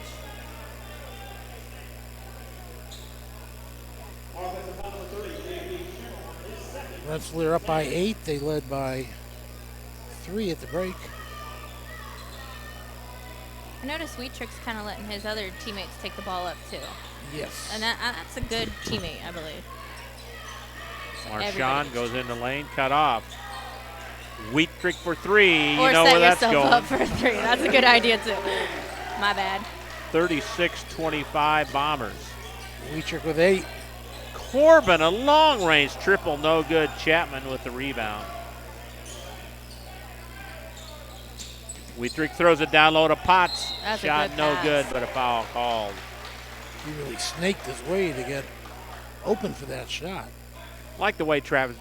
Rensselaer up by 8. They led by 3 at the break.
I noticed Wietrich's kind of letting his other teammates take the ball up too,
Yes.
and that's a good teammate, I believe.
Marchand goes in the lane, cut off. Wietrich for 3.
Or
You know
set
where that's
yourself
going.
up for a 3. That's a good idea too. My bad.
36-25 Bombers.
Wietrich with 8.
Corbin, a long-range triple, no good. Chapman with the rebound. Wietrich throws it down low to Potts.
That's a
Shot
good
no
pass.
good, but a foul called.
He really snaked his way to get open for that shot.
I like the way Travis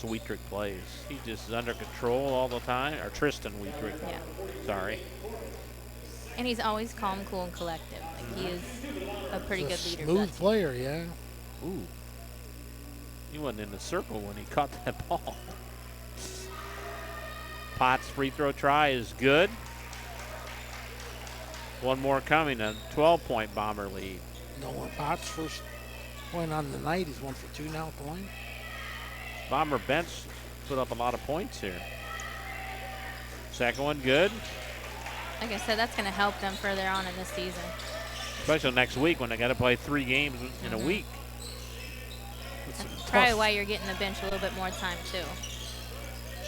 Wietrich plays. He just is under control all the time. Or Tristan Wietrich.
Yeah.
Sorry.
And he's always calm, cool, and collective. Like he is a pretty
He's
good
a
leader.
smooth player, yeah.
Ooh. He wasn't in the circle when he caught that ball. Potts' free throw try is good. One more coming, a 12-point Bomber lead.
Nolan Potts, first point on the night. He's 1 for 2 now at the line.
Bomber bench put up a lot of points here. Second one good,
Like I said, that's going to help them further on in the season.
especially next week when they got to play 3 games in a week.
That's probably why you're getting the bench a little bit more time too.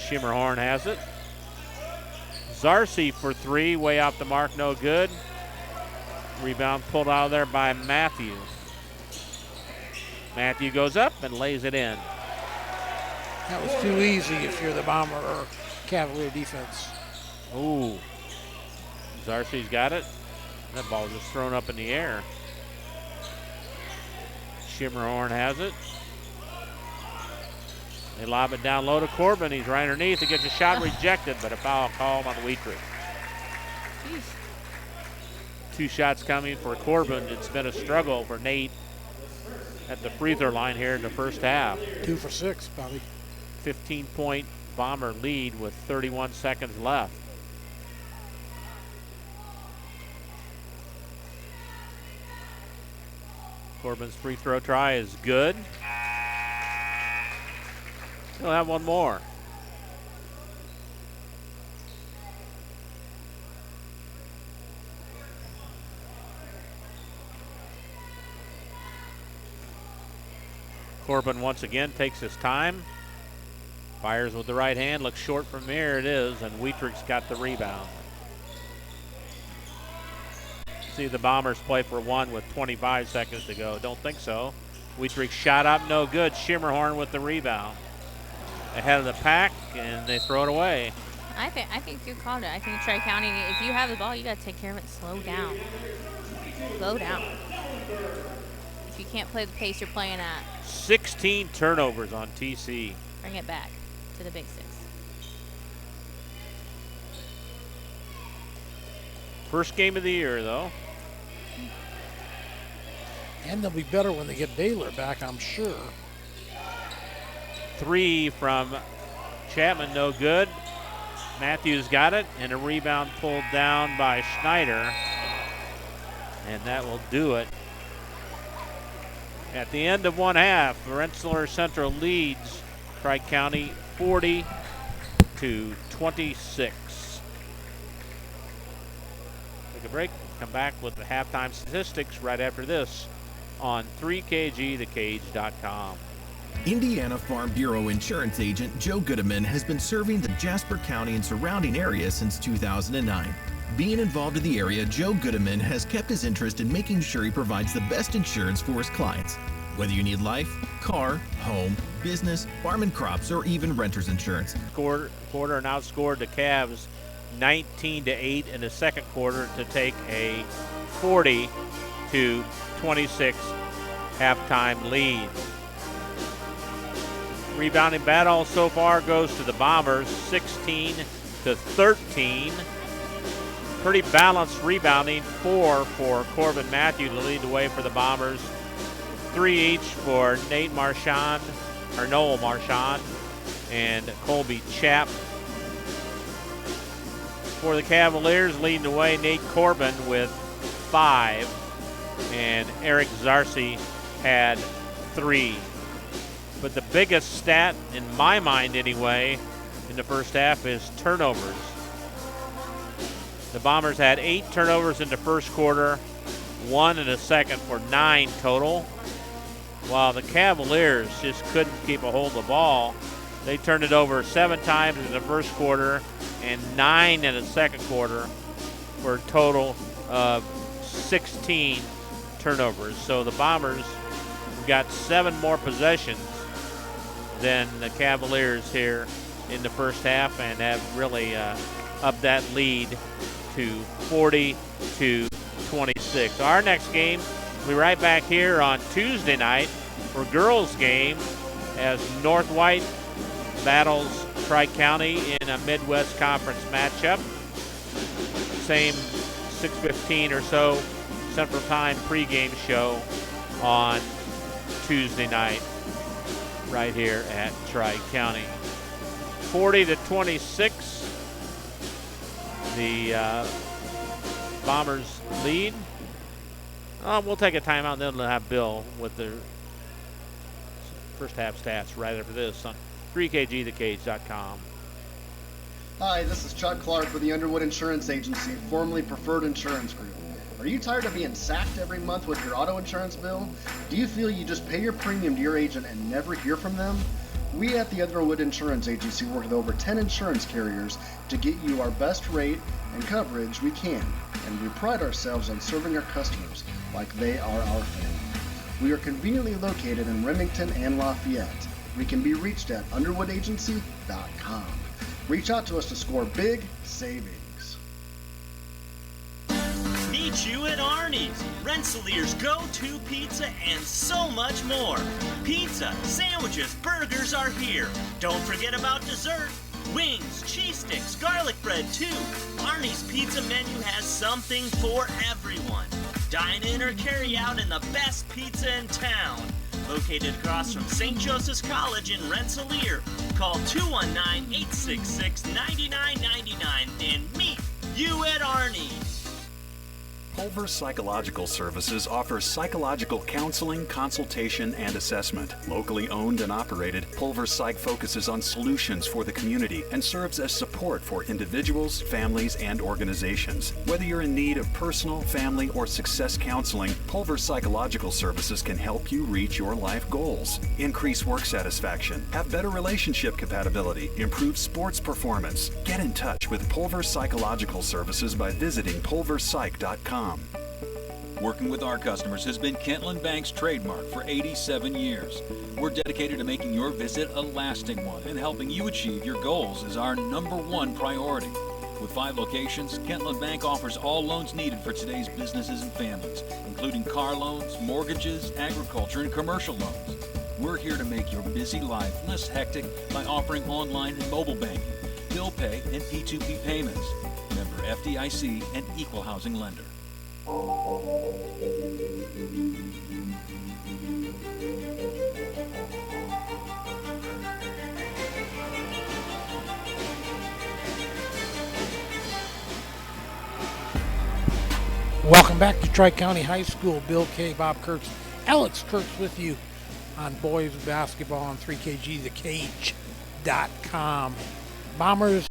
Schimmerhorn has it. Zarcy for 3, way off the mark, no good. Rebound pulled out of there by Matthew. Matthew goes up and lays it in.
That was too easy if you're the Bomber or Cavalier defense.
Ooh. Zarcy's got it. That ball just thrown up in the air. Schimmerhorn has it. They lob it down low to Corbin. He's right underneath. He gets a shot rejected, but a foul called on Wietrich. 2 shots coming for Corbin. It's been a struggle for Nate at the free throw line here in the first half.
2 for 6, probably.
15-point Bomber lead with 31 seconds left. Corbin's free throw try is good. He'll have one more. Corbin once again takes his time. Fires with the right hand, looks short from there, it is, and Wietrich's got the rebound. See the Bombers play for one with 25 seconds to go. Don't think so. Wietrich shot up, no good. Schimmerhorn with the rebound. Ahead of the pack, and they throw it away.
I think you called it. I think Tri-County, if you have the ball, you got to take care of it. Slow down. Slow down. If you can't play the pace you're playing at,
16 turnovers on TC.
bring it back to the Big Six.
First game of the year, though.
And they'll be better when they get Baylor back, I'm sure.
3 from Chapman, no good. Matthews got it, and a rebound pulled down by Schneider. And that will do it. At the end of one half, Rensselaer Central leads Tri-County 40-26. Take a break, come back with the halftime statistics right after this on 3kgthecage.com.
Indiana Farm Bureau insurance agent Joe Goodeman has been serving the Jasper County and surrounding area since 2009. Being involved in the area, Joe Goodeman has kept his interest in making sure he provides the best insurance for his clients. Whether you need life, car, home, business, farm and crops, or even renter's insurance.
Quarter and outscored the Cavs 19-8 in the second quarter to take a 40-26 halftime lead. Rebounding battle so far goes to the Bombers, 16-13. Pretty balanced rebounding, 4 for Corbin Matthew to lead the way for the Bombers. 3 each for Noel Marchand and Colby Chapp. For the Cavaliers, leading the way, Nate Corbin with 5, and Eric Zarcy had 3. But the biggest stat, in my mind anyway, in the first half is turnovers. The Bombers had 8 turnovers in the first quarter, 1 in the second for 9 total. While the Cavaliers just couldn't keep a hold of the ball. They turned it over 7 times in the first quarter and 9 in the second quarter for a total of 16 turnovers. So the Bombers got 7 more possessions than the Cavaliers here in the first half and have really upped that lead to 40-26. Our next game, we'll be right back here on Tuesday night for girls game as North White battles Tri-County in a Midwest Conference matchup. Same 6:15 or so Central Time pregame show on Tuesday night right here at Tri-County. 40-26, the Bombers lead. We'll take a timeout and then we'll have Bill with the first half stats right after this on 3kgthecage.com.
Hi, this is Chuck Clark with the Underwood Insurance Agency, formerly Preferred Insurance Group. Are you tired of being sacked every month with your auto insurance bill? Do you feel you just pay your premium to your agent and never hear from them? We at the Underwood Insurance Agency work with over 10 insurance carriers to get you our best rate and coverage we can, and we pride ourselves on serving our customers like they are our family. We are conveniently located in Remington and Lafayette. We can be reached at underwoodagency.com. Reach out to us to score big savings.
Meet you at Arnie's, Rensselaer's go-to pizza and so much more. Pizza, sandwiches, burgers are here. Don't forget about dessert. Wings, cheese sticks, garlic bread too. Arnie's pizza menu has something for everyone. Dine in or carry out in the best pizza in town. Located across from St. Joseph's College in Rensselaer. Call 219-866-9999 and meet you at Arnie's.
Pulver Psychological Services offers psychological counseling, consultation, and assessment. Locally owned and operated, Pulver Psych focuses on solutions for the community and serves as support for individuals, families, and organizations. Whether you're in need of personal, family, or success counseling, Pulver Psychological Services can help you reach your life goals, increase work satisfaction, have better relationship compatibility, improve sports performance. Get in touch with Pulver Psychological Services by visiting pulverpsych.com.
Working with our customers has been Kentland Bank's trademark for 87 years. We're dedicated to making your visit a lasting one, and helping you achieve your goals is our #1 priority. With 5 locations, Kentland Bank offers all loans needed for today's businesses and families, including car loans, mortgages, agriculture, and commercial loans. We're here to make your busy life less hectic by offering online and mobile banking, bill pay, and P2P payments. Member FDIC and equal housing lender.
Welcome back to Tri-County High School. Bill K., Bob Kurtz, Alex Kurtz with you on boys basketball on 3KGTheCage.com. Bombers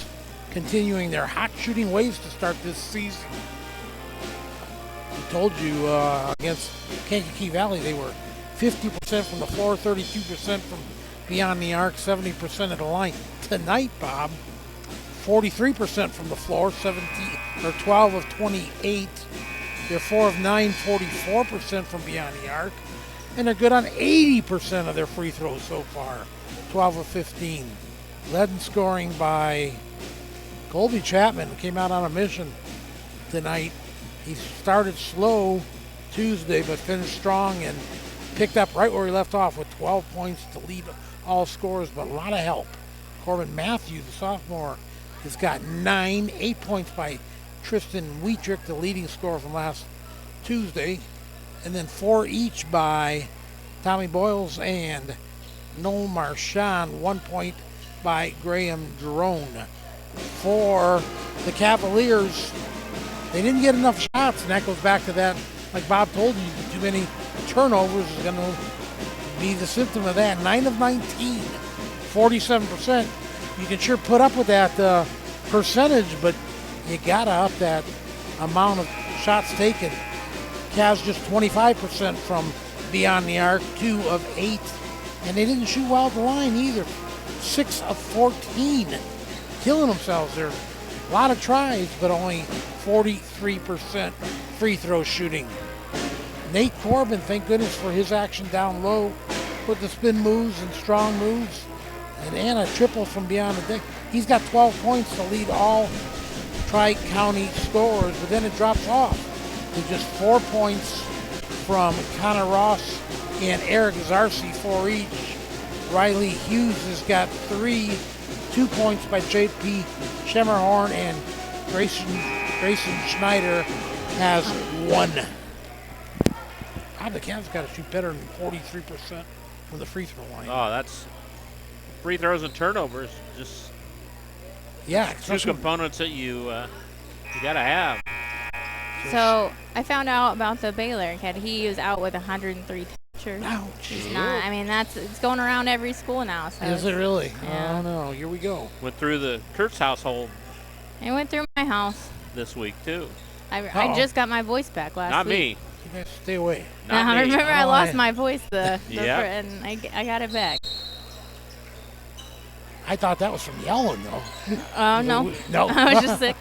continuing their hot shooting ways to start this season. I told you against Kankakee Valley they were 50% from the floor, 32% from beyond the arc, 70% at the line. Tonight, Bob, 43% from the floor, 12 of 28. They're 4 of 9, 44% from beyond the arc. And they're good on 80% of their free throws so far, 12 of 15. Led in scoring by Colby Chapman, who came out on a mission tonight. He started slow Tuesday, but finished strong and picked up right where he left off with 12 points to lead all scorers, but a lot of help. Corbin Matthews, the sophomore, has got 9, 8 points by Tristan Wietrich, the leading scorer from last Tuesday, and then 4 each by Tommy Boyles and Noel Marchand, 1 point by Graham Drone. For the Cavaliers, they didn't get enough shots, and that goes back to that, like Bob told you, too many turnovers is going to be the symptom of that. 9 of 19, 47%. You can sure put up with that percentage, but you got to up that amount of shots taken. Cavs just 25% from beyond the arc, 2 of 8. And they didn't shoot well at the line either. 6 of 14. Killing themselves there. A lot of tries, but only 43% free throw shooting. Nate Corbin, thank goodness for his action down low with the spin moves and strong moves. And a triple from beyond the deck. He's got 12 points to lead all Tri-County scorers, but then it drops off to just 4 points from Connor Ross and Eric Zarcy, 4 each. Riley Hughes has got 3, 2 points by J.P. Schemmerhorn, and Grayson Schneider has 1. The Cavs got to shoot better than 43% from the free throw line.
Oh, that's free throws and turnovers. Just two components that you got to have.
So I found out about the Baylor kid. He was out with 103 temperatures.
Ouch.
He's not. I mean, it's going around every school now. So
is it really?
Yeah.
Oh no, here we go.
Went through the Kurtz household.
It went through my house
This week too.
I just got my voice back last week.
Not me.
You guys stay away.
Not me.
Remember, I lost my voice and I got it back.
I thought that was from yelling, though.
No.
No.
I was just sick.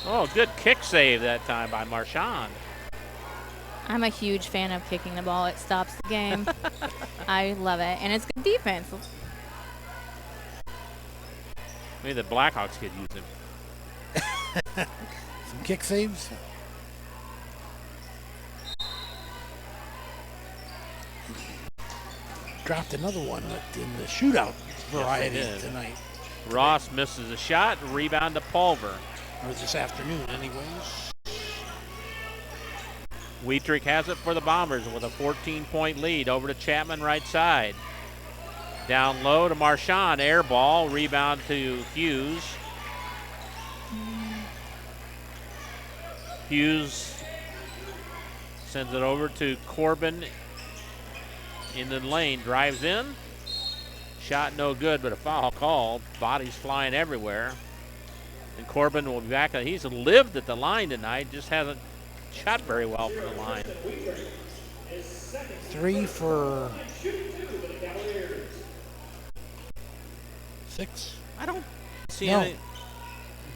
Oh, good kick save that time by Marchand.
I'm a huge fan of kicking the ball. It stops the game. I love it. And it's good defense.
Maybe the Blackhawks could use him.
Some kick saves. Dropped another one in the shootout variety tonight.
Ross misses a shot, rebound to Pulver.
Or this afternoon, anyways.
Wietrich has it for the Bombers with a 14-point lead. Over to Chapman, right side. Down low to Marchand. Air ball. Rebound to Hughes. Hughes sends it over to Corbin in the lane. Drives in. Shot no good, but a foul called. Bodies flying everywhere. And Corbin will be back. He's lived at the line tonight, just hasn't shot very well from the line.
3 for 6.
I don't see
No.
any. He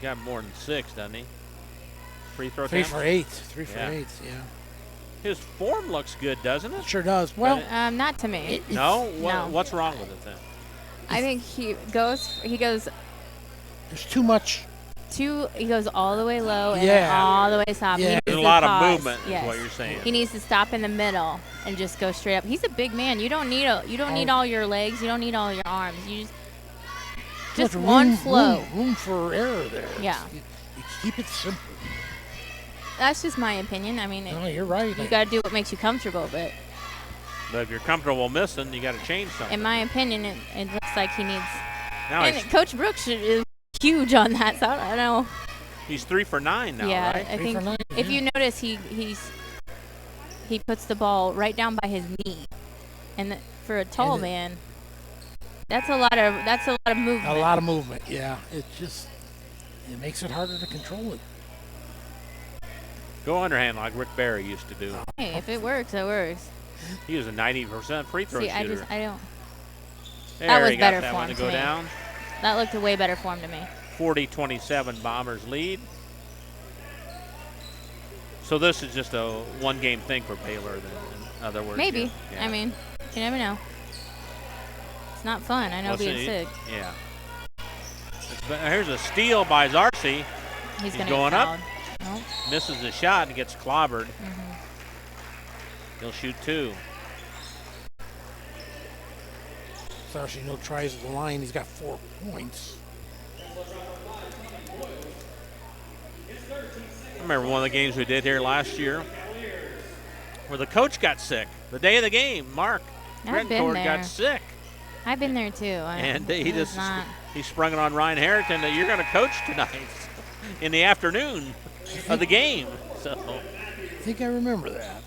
got more than 6, doesn't he? Free throw
3
attempts?
for 8. 3 for 8, yeah.
His form looks good, doesn't it?
It sure does. Well,
not to me.
No?
No.
What's wrong with it then?
I think he goes
there's too much.
he goes all the way low and
Yeah.
all the way top.
Yeah.
He
There's
needs
a
to
lot of
pause.
movement is
Yes.
what you're saying.
He needs to stop in the middle and just go straight up. He's a big man. You don't need all your legs. You don't need all your arms. You just
There's
one flow.
Room for error there.
Yeah.
You keep it simple.
That's just my opinion. I mean,
No, you're right.
you got to do what makes you comfortable, but
But if you're comfortable missing, you got to change something.
in my opinion, it looks like he needs.
Now
And
he's,
Coach Brooks is huge on that, so I don't know.
he's 3 for 9 now,
yeah,
right?
I
3
think
for 9,
if
yeah.
you notice, he puts the ball right down by his knee, and for a tall
And
man, that's a lot of movement.
A lot of movement, yeah. It makes it harder to control it.
Go underhand like Rick Barry used to do.
Hey, if it works, it works.
He was a 90% free throw
See,
shooter.
I don't.
There,
that was
he got
better
that
form
one to
to
go
me.
down.
That looked a way better form to me.
40-27 Bombers lead. So this is just a one-game thing for Baylor, then, in other words.
Maybe.
Yeah.
I mean, you never know. It's not fun. I know
Well,
being
see,
sick.
Yeah. Here's a steal by Zarcy.
He's gonna
going
get
up.
fouled. Nope.
Misses the shot and gets clobbered.
Mm-hmm.
He'll shoot 2.
Sarsi no tries at the line. He's got 4 points.
I remember one of the games we did here last year where the coach got sick. The day of the game, Mark
I've been
Rensselaer
there.
got sick.
I've been there too.
And he
it was
just
not.
he sprung it on Ryan Harrington that you're going to coach tonight in the afternoon of the game. So
I think I remember that.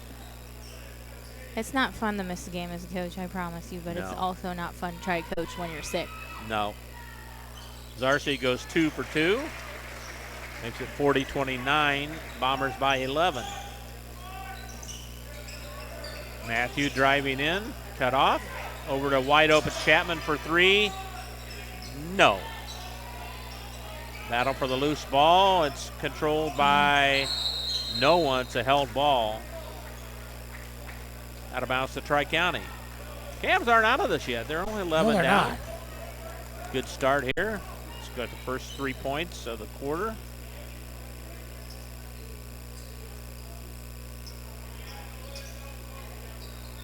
It's not fun to miss a game as a coach, I promise you, but it's
No.
also not fun to try to coach when you're sick.
no. Zarcy goes 2 for 2. Makes it 40-29. Bombers by 11. Matthew driving in, cut off. Over to wide open Chapman for 3. No. Battle for the loose ball. It's controlled by no one. It's a held ball. Out of bounds to Tri-County. Cavs aren't out of this yet. They're only 11
they're
down.
not.
Good start here. It's got the first 3 points of the quarter.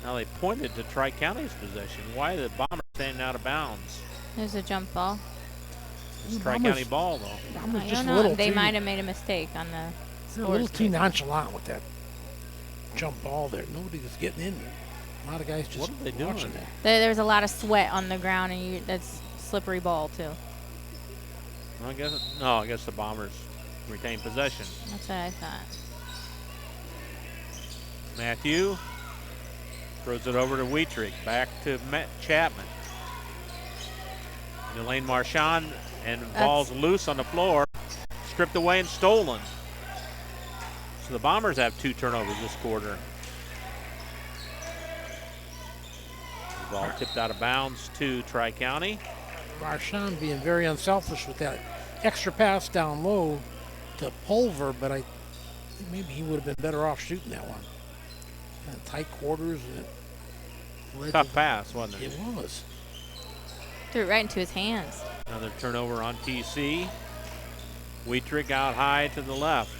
Now they pointed to Tri-County's possession. Why are the Bombers standing out of bounds?
There's a jump ball.
It's Tri-County ball, though.
Bombers
I
just
don't
a
know.
little
They
too,
might have made a mistake on the
they're a
scores
little too
page.
nonchalant with that jump ball there. Nobody was getting in there. A lot of guys just
What are they doing?
watching that.
There's a lot of sweat on the ground, and that's slippery ball too.
I guess the Bombers retain possession.
That's what I thought.
Matthew throws it over to Wietrich. Back to Chapman. Elaine Marchand, and ball's loose on the floor. Stripped away and stolen. So the Bombers have 2 turnovers this quarter. The ball tipped out of bounds to Tri-County.
Marchand being very unselfish with that extra pass down low to Pulver, but I think maybe he would have been better off shooting that one. Kind of tight quarters. And it led
Tough
to-
pass, wasn't it?
It was.
Threw it right into his hands.
Another turnover on TC. Wietrich out high to the left.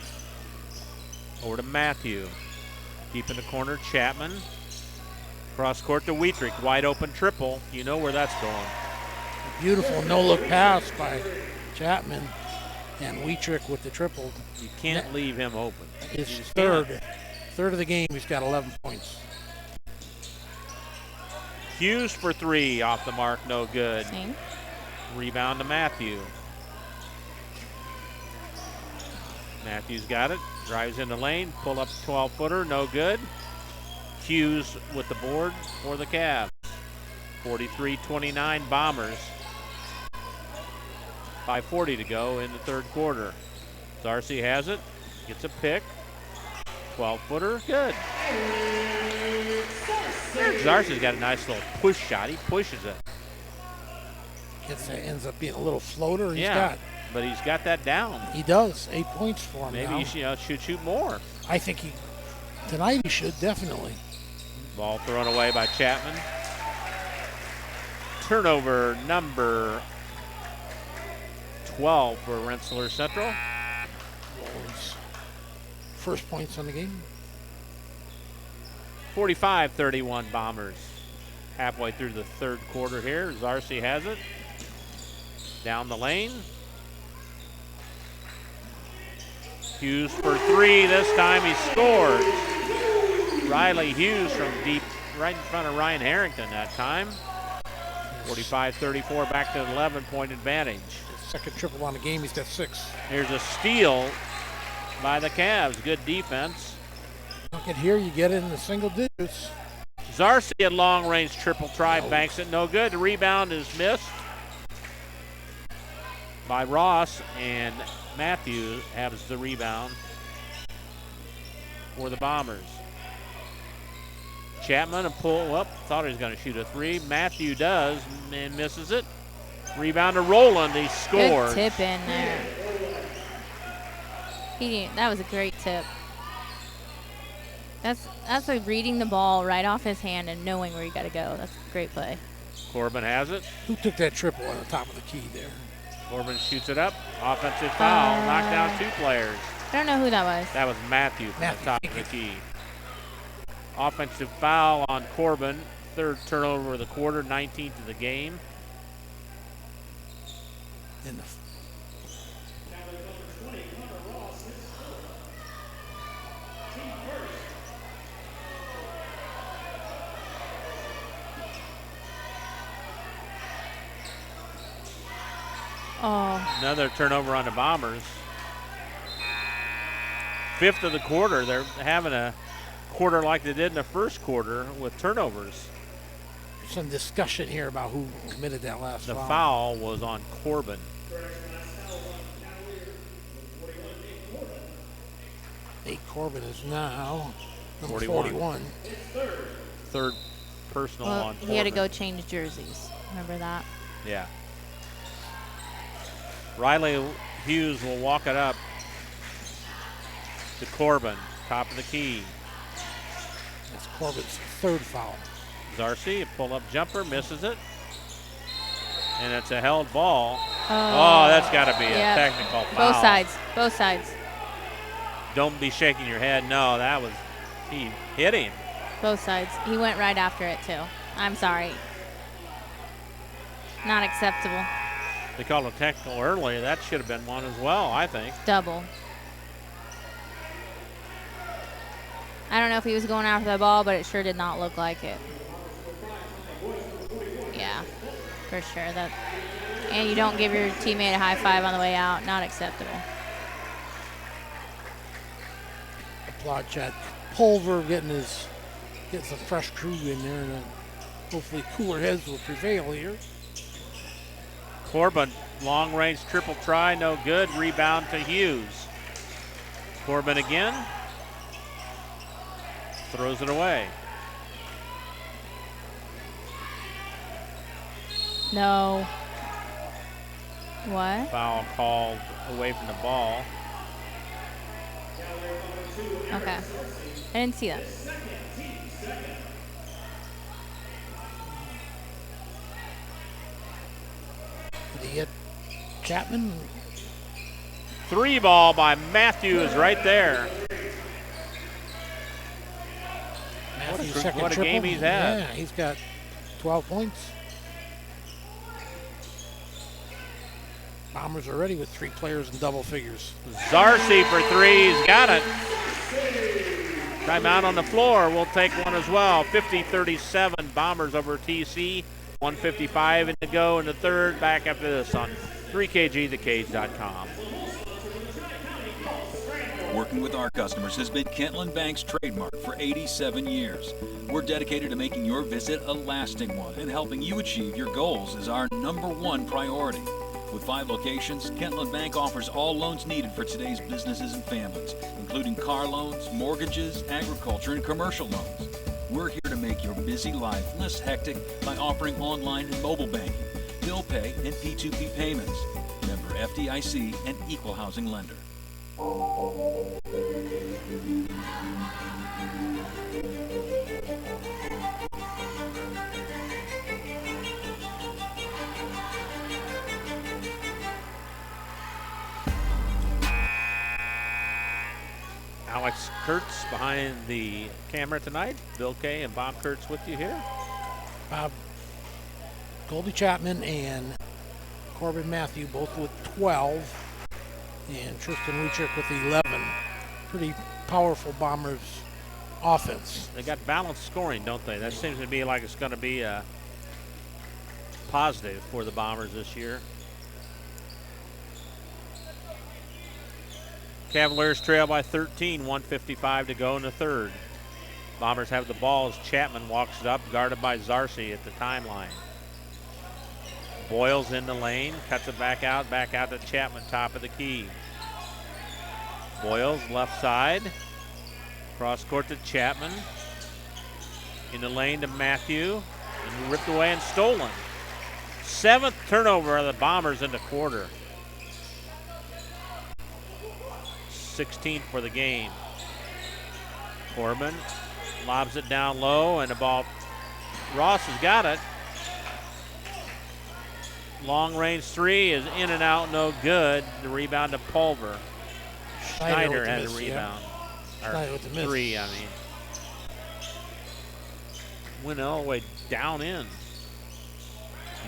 Over to Matthew. Deep in the corner, Chapman. Cross court to Wietrich. Wide open triple. You know where that's going.
Beautiful no-look pass by Chapman, and Wietrich with the triple.
You can't leave him open.
His
You just
third Third of the game, he's got 11 points.
Hughes for 3, off the mark, no good.
Same.
Rebound to Matthew. Matthews got it, drives in the lane, pull up 12-footer, no good. Hughes with the board for the Cavs. 43-29 Bombers. 5:40 to go in the third quarter. Darcy has it, gets a pick. 12-footer, good. Darcy's got a nice little push shot. He pushes it.
Ends up being a little floater.
But he's got that down.
He does. 8 points for him.
Maybe
now.
He should shoot more.
I think tonight he should, definitely.
Ball thrown away by Chapman. Turnover number 12 for Rensselaer Central.
First points on the game.
45-31 Bombers. Halfway through the third quarter here. Zarcy has it. Down the lane. Hughes for 3. This time he scores. Riley Hughes from deep right in front of Ryan Harrington that time. 45-34, back to an 11-point advantage.
Second triple on the game, he's got 6.
Here's a steal by the Cavs. Good defense.
Look at here, you get it in the single digits.
Zarcy at long range triple try, banks it, no good. The rebound is missed by Ross, and Matthew has the rebound for the Bombers. Chapman a pull up, thought he was going to shoot a 3. Matthew does and misses it. Rebound to Roland, he scores.
Good tip in there. That was a great tip. That's like reading the ball right off his hand and knowing where you got to go. That's a great play.
Corbin has it.
Who took that triple on the top of the key there?
Corbin shoots it up. Offensive foul. Knocked down 2 players.
I don't know who that was.
That was Matthew from the top of the key. Offensive foul on Corbin. Third turnover of the quarter, 19th of the game. Another turnover on the Bombers. 5th of the quarter. They're having a quarter like they did in the first quarter with turnovers.
Some discussion here about who committed that last
foul.
The
foul was on Corbin.
Nate Corbin is now number 41.
Third personal on Corbin.
He had to go change jerseys. Remember that?
Yeah. Riley Hughes will walk it up to Corbin, top of the key.
That's Corbin's 3rd foul.
Zarcy, a pull-up jumper, misses it. And it's a held ball. Oh, that's got to be a technical foul.
Both sides.
Don't be shaking your head. No, he hit him.
Both sides. He went right after it, too. I'm sorry. Not acceptable.
They called a technical earlier. That should have been one as well, I think.
Double. I don't know if he was going after the ball, but it sure did not look like it. Yeah, for sure. And you don't give your teammate a high five on the way out. Not acceptable.
Applaud Chad Pulver getting some fresh crew in there, and hopefully cooler heads will prevail here.
Corbin, long range triple try, no good. Rebound to Hughes. Corbin again. Throws it away.
No. What?
Foul called away from the ball.
Okay. I didn't see that.
Did he hit Chapman?
3 ball by Matthews right there.
Matthews' second
what a
triple.
game he's had.
Yeah, he's got 12 points. Bombers are ready with 3 players in double figures.
Zarcy for 3, he's got it. Timeout on the floor. We'll take one as well. 50-37 Bombers over TC. 1:55 to go in the third. Back after this on 3KGTheCage.com.
Working with our customers has been Kentland Bank's trademark for 87 years. We're dedicated to making your visit a lasting one, and helping you achieve your goals is our #1 priority. With 5 locations, Kentland Bank offers all loans needed for today's businesses and families, including car loans, mortgages, agriculture, and commercial loans. We're here to make your busy life less hectic by offering online and mobile banking, bill pay, and P2P payments. Member FDIC and equal housing lender.
Alex Kurtz behind the camera tonight. Bill Kay and Bob Kurtz with you here.
Goldie Chapman and Corbin Matthew both with 12. And Tristan Wietrich with 11. Pretty powerful Bombers offense.
They got balanced scoring, don't they? That seems to be like it's going to be a positive for the Bombers this year. Cavaliers trail by 13, 1:55 to go in the third. Bombers have the ball as Chapman walks it up, guarded by Zarcy at the timeline. Boyles in the lane, cuts it back out to Chapman, top of the key. Boyles left side, cross court to Chapman. In the lane to Matthew, and ripped away and stolen. 7th turnover of the Bombers in the quarter. 16th for the game. Corbin lobs it down low, and the ball, Ross has got it. Long range three is in and out, no good. The rebound to Pulver. Schneider had a rebound.
Yeah.
Or three, I mean. Went all the way down in.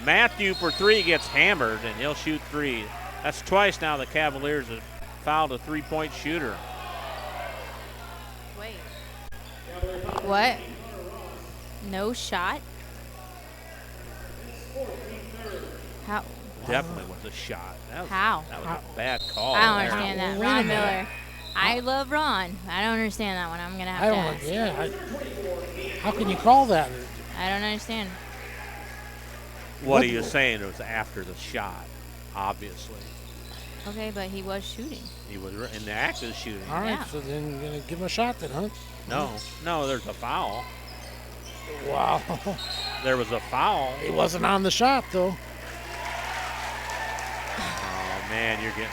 Matthew for three gets hammered, and he'll shoot three. That's twice now the Cavaliers have fouled a three-point shooter.
Wait. What? No shot? How?
Definitely was a shot. That was,
How?
That was a bad call.
I don't
there.
understand that.
Wait a
Ron
minute.
Miller. I love Ron. I don't understand that one. I'm going to have to ask.
How can you call that?
I don't understand.
What are you saying? It was after the shot, obviously.
Okay, but he was shooting.
He was in the act of shooting.
All right,
Yeah.
so then you're going to give him a shot then, huh?
No, there's a foul.
Wow.
There was a foul.
He wasn't on the shot, though.
Oh, man, you're getting...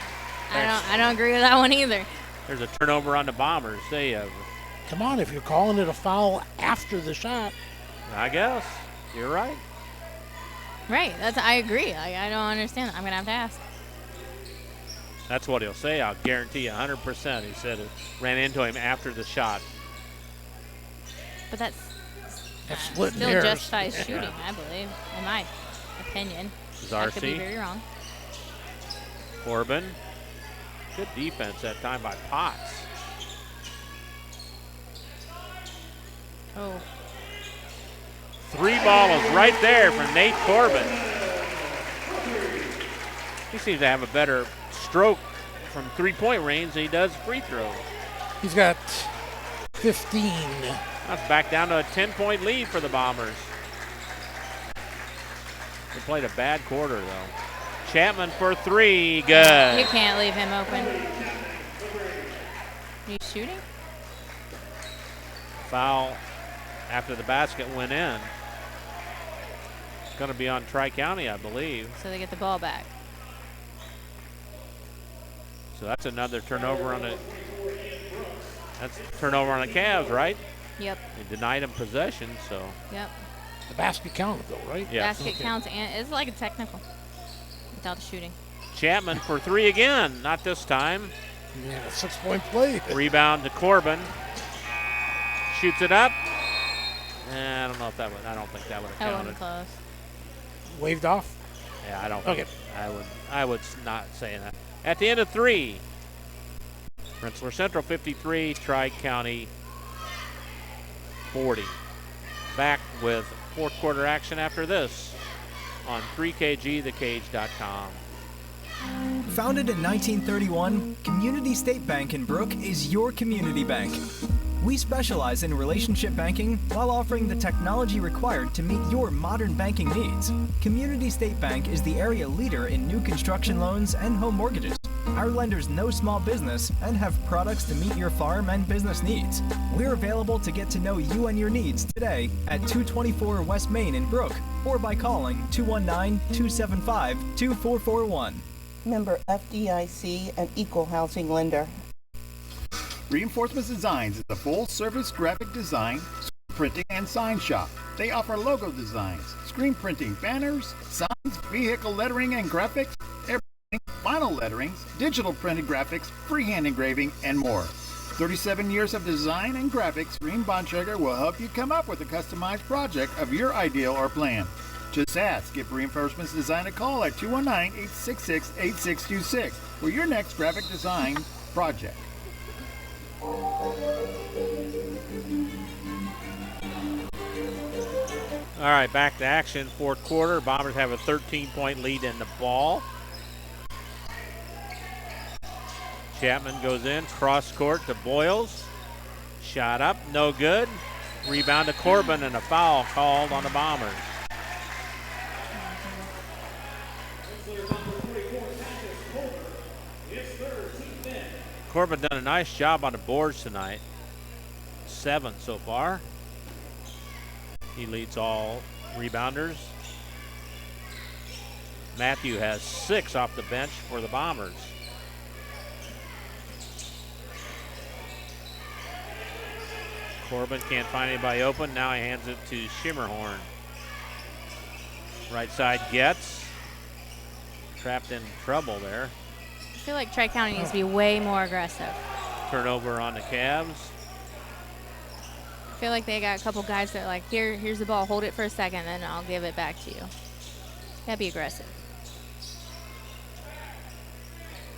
I don't agree with that one either.
There's a turnover on the Bombers. They have...
Come on, if you're calling it a foul after the shot.
I guess. You're right.
Right. I agree. I don't understand. I'm going to have to ask.
That's what he'll say. I'll guarantee you 100%. He said it ran into him after the shot.
But that's
splitting
still
hairs.
justifies shooting, I believe, in my opinion. I could be
Zarcy.
very wrong.
Corbin. Good defense that time by Potts.
Oh.
Three ball is right there from Nate Corbin. He seems to have a better stroke from three-point range than he does free throw.
He's got 15.
That's back down to a 10-point lead for the Bombers. They played a bad quarter, though. Chapman for three, good.
You can't leave him open. He's shooting?
Foul after the basket went in. It's going to be on Tri-County, I believe.
So they get the ball back.
So that's another turnover on the. That's a turnover on the Cavs, right?
Yep.
They denied him possession, so.
Yep.
The basket counted, though, right?
Yeah.
Basket counts, and it's like a technical without the shooting.
Chapman for three again, not this time.
Yeah, a 6-point play.
Rebound to Corbin. Shoots it up. I don't know if that would. I don't think that would have
That
counted.
wasn't close.
Waved off?
Yeah, I don't.
Okay.
Think, I would not say that. At the end of three, Rensselaer Central 53, Tri-County 40. Back with fourth quarter action after this on 3kgthecage.com.
Founded in 1931, Community State Bank in Brook is your community bank. We specialize in relationship banking while offering the technology required to meet your modern banking needs. Community State Bank is the area leader in new construction loans and home mortgages. Our lenders know small business and have products to meet your farm and business needs. We're available to get to know you and your needs today at 224 West Main in Brook or by calling 219-275-2441.
Member FDIC and equal housing lender.
Reinforcements Designs is a full-service graphic design, screen printing, and sign shop. They offer logo designs, screen printing, banners, signs, vehicle lettering and graphics, airbrushing, vinyl letterings, digital printed graphics, freehand engraving, and more. 37 years of design and graphics, Green Bontrager will help you come up with a customized project of your ideal or plan. Just ask, give Reinforcements Design a call at 219-866-8626 for your next graphic design project.
All right, back to action. Fourth quarter. Bombers have a 13-point lead in the ball. Chapman goes in, cross court to Boyles. Shot up, no good. Rebound to Corbin and a foul called on the Bombers. Corbin done a nice job on the boards tonight. 7 so far. He leads all rebounders. Matthew has 6 off the bench for the Bombers. Corbin can't find anybody open. Now he hands it to Schimmerhorn. Right side gets. Trapped in trouble there.
I feel like Tri-County needs to be way more aggressive.
Turnover on the Cavs.
I feel like they got a couple guys that are like, here's the ball, hold it for a second, then I'll give it back to you. Gotta be aggressive.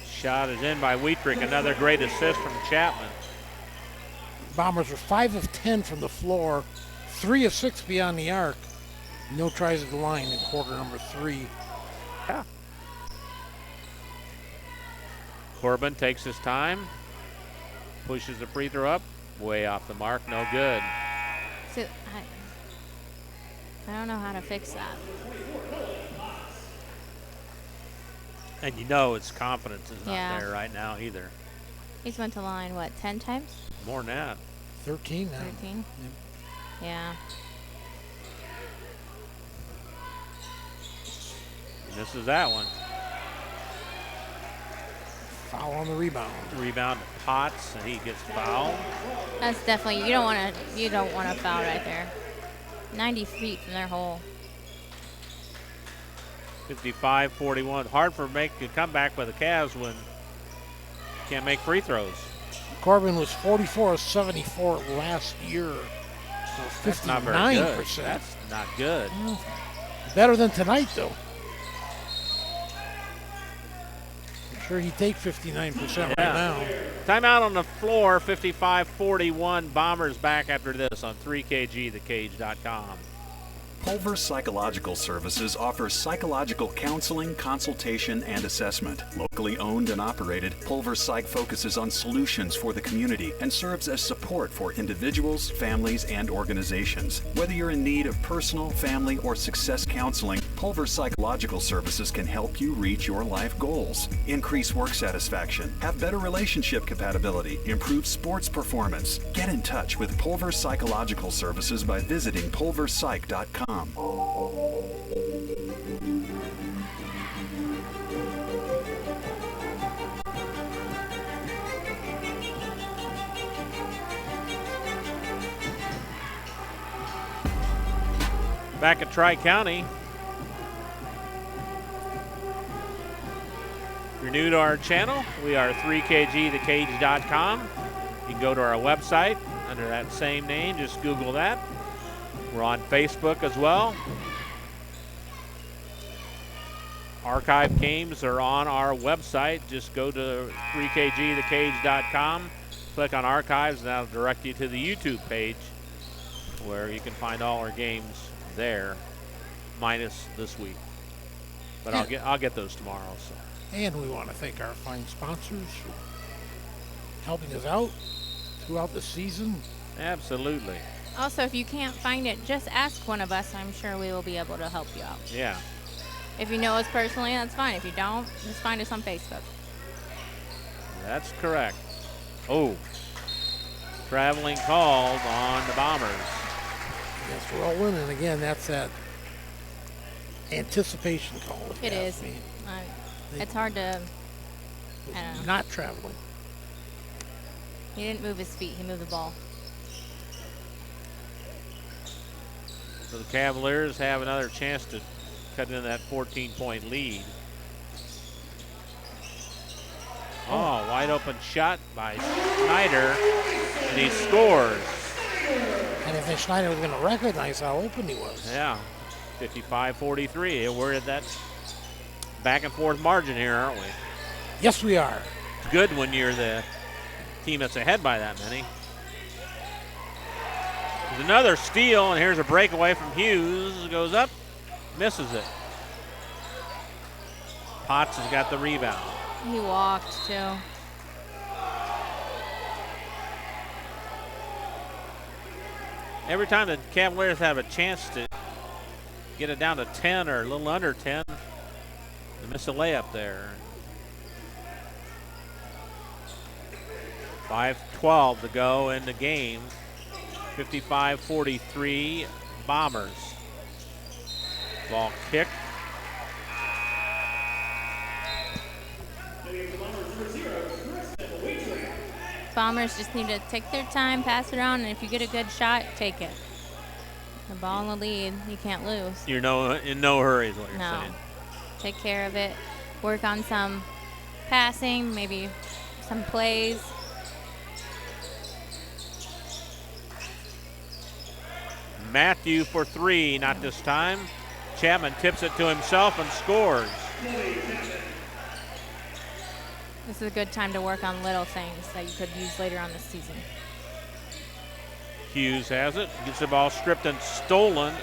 Shot is in by Wietrich. Another great assist from Chapman.
Bombers are 5 of 10 from the floor, 3 of 6 beyond the arc. No tries at the line in quarter number 3.
Yeah. Corbin takes his time, pushes the free throw up, way off the mark, no good.
So I don't know how to fix that.
And you know his confidence is not
Yeah.
there right now either.
He's went to line, what, 10 times?
More than that.
13 now.
13? Yeah.
This is that one.
Foul on the rebound.
Rebound to Potts, and he gets fouled.
That's definitely, you don't want to foul right there. 90 feet from their hole.
55-41. Hard for make a comeback with the Cavs when can't make free throws.
Corbin was 44 of 74 last year. So 59%.
That's not very good. That's not good.
Better than tonight, though. I'm sure he'd take 59% right now.
Timeout on the floor, 55-41. Bombers back after this on 3kgthecage.com.
Pulver Psychological Services offers psychological counseling, consultation, and assessment. Locally owned and operated, Pulver Psych focuses on solutions for the community and serves as support for individuals, families, and organizations. Whether you're in need of personal, family, or success counseling, Pulver Psychological Services can help you reach your life goals. Increase work satisfaction, have better relationship compatibility, improve sports performance. Get in touch with Pulver Psychological Services by visiting pulverpsych.com.
Back at Tri-County. If you're new to our channel, we are 3kgthecage.com. You can go to our website under that same name. Just Google that. We're on Facebook as well. Archive games are on our website. Just go to 3kgthecage.com, click on archives, and that'll direct you to the YouTube page. where you can find all our games there, minus this week. But I'll get those tomorrow. So.
And we want to thank our fine sponsors for helping us out throughout the season.
Absolutely.
Also, if you can't find it, just ask one of us. I'm sure we will be able to help you out.
Yeah.
If you know us personally, that's fine. If you don't, just find us on Facebook.
That's correct. Oh, traveling called on the Bombers.
Yes, rolling, and again, that's that anticipation call.
It is. It's hard to, I don't know.
Not traveling.
He didn't move his feet. He moved the ball.
So the Cavaliers have another chance to cut into that 14-point lead. Oh, wide open shot by Schneider, and he scores.
And if Schneider was going to recognize how open he was.
Yeah, 55-43. We're at that back and forth margin here, aren't we?
Yes, we are.
It's good when you're the team that's ahead by that many. There's another steal, and here's a breakaway from Hughes. Goes up, misses it. Potts has got the rebound.
He walked, too.
Every time the Cavaliers have a chance to get it down to 10 or a little under 10, they miss a layup there. 5:12 to go in the game. 55-43 Bombers. Ball kicked.
Bombers just need to take their time, pass it around, and if you get a good shot, take it. The ball in the lead, you can't lose.
You're in no hurry is what you're
No.
saying.
Take care of it. Work on some passing, maybe some plays.
Matthew for three, not this time. Chapman tips it to himself and scores.
This is a good time to work on little things that you could use later on this season.
Hughes has it, gets the ball stripped and stolen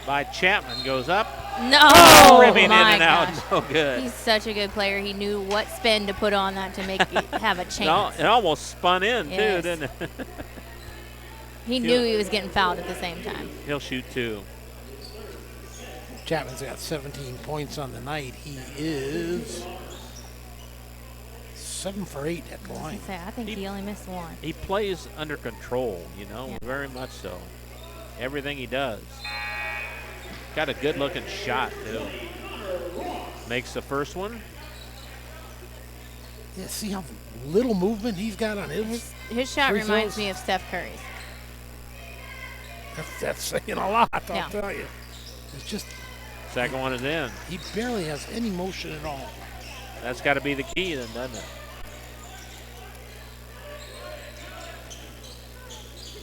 by Chapman, goes up.
No!
Rimming in
My
and out,
gosh.
no good.
He's such a good player. He knew what spin to put on that to make it have a chance.
It almost spun in, too,
Yes.
didn't it?
He knew he was getting fouled at the same time.
He'll shoot two.
Chapman's got 17 points on the night. He is 7 for 8 at the line.
I think he only missed one.
He plays under control,
Yeah.
very much so. Everything he does. Got a good-looking shot, too. Makes the first one.
Yeah, see how little movement he's got on his
shot
free
reminds
throws?
me of Steph Curry's.
That's saying a lot, I'll
Yeah.
tell you. It's just
Second one is in.
he barely has any motion at all.
That's got to be the key then, doesn't it?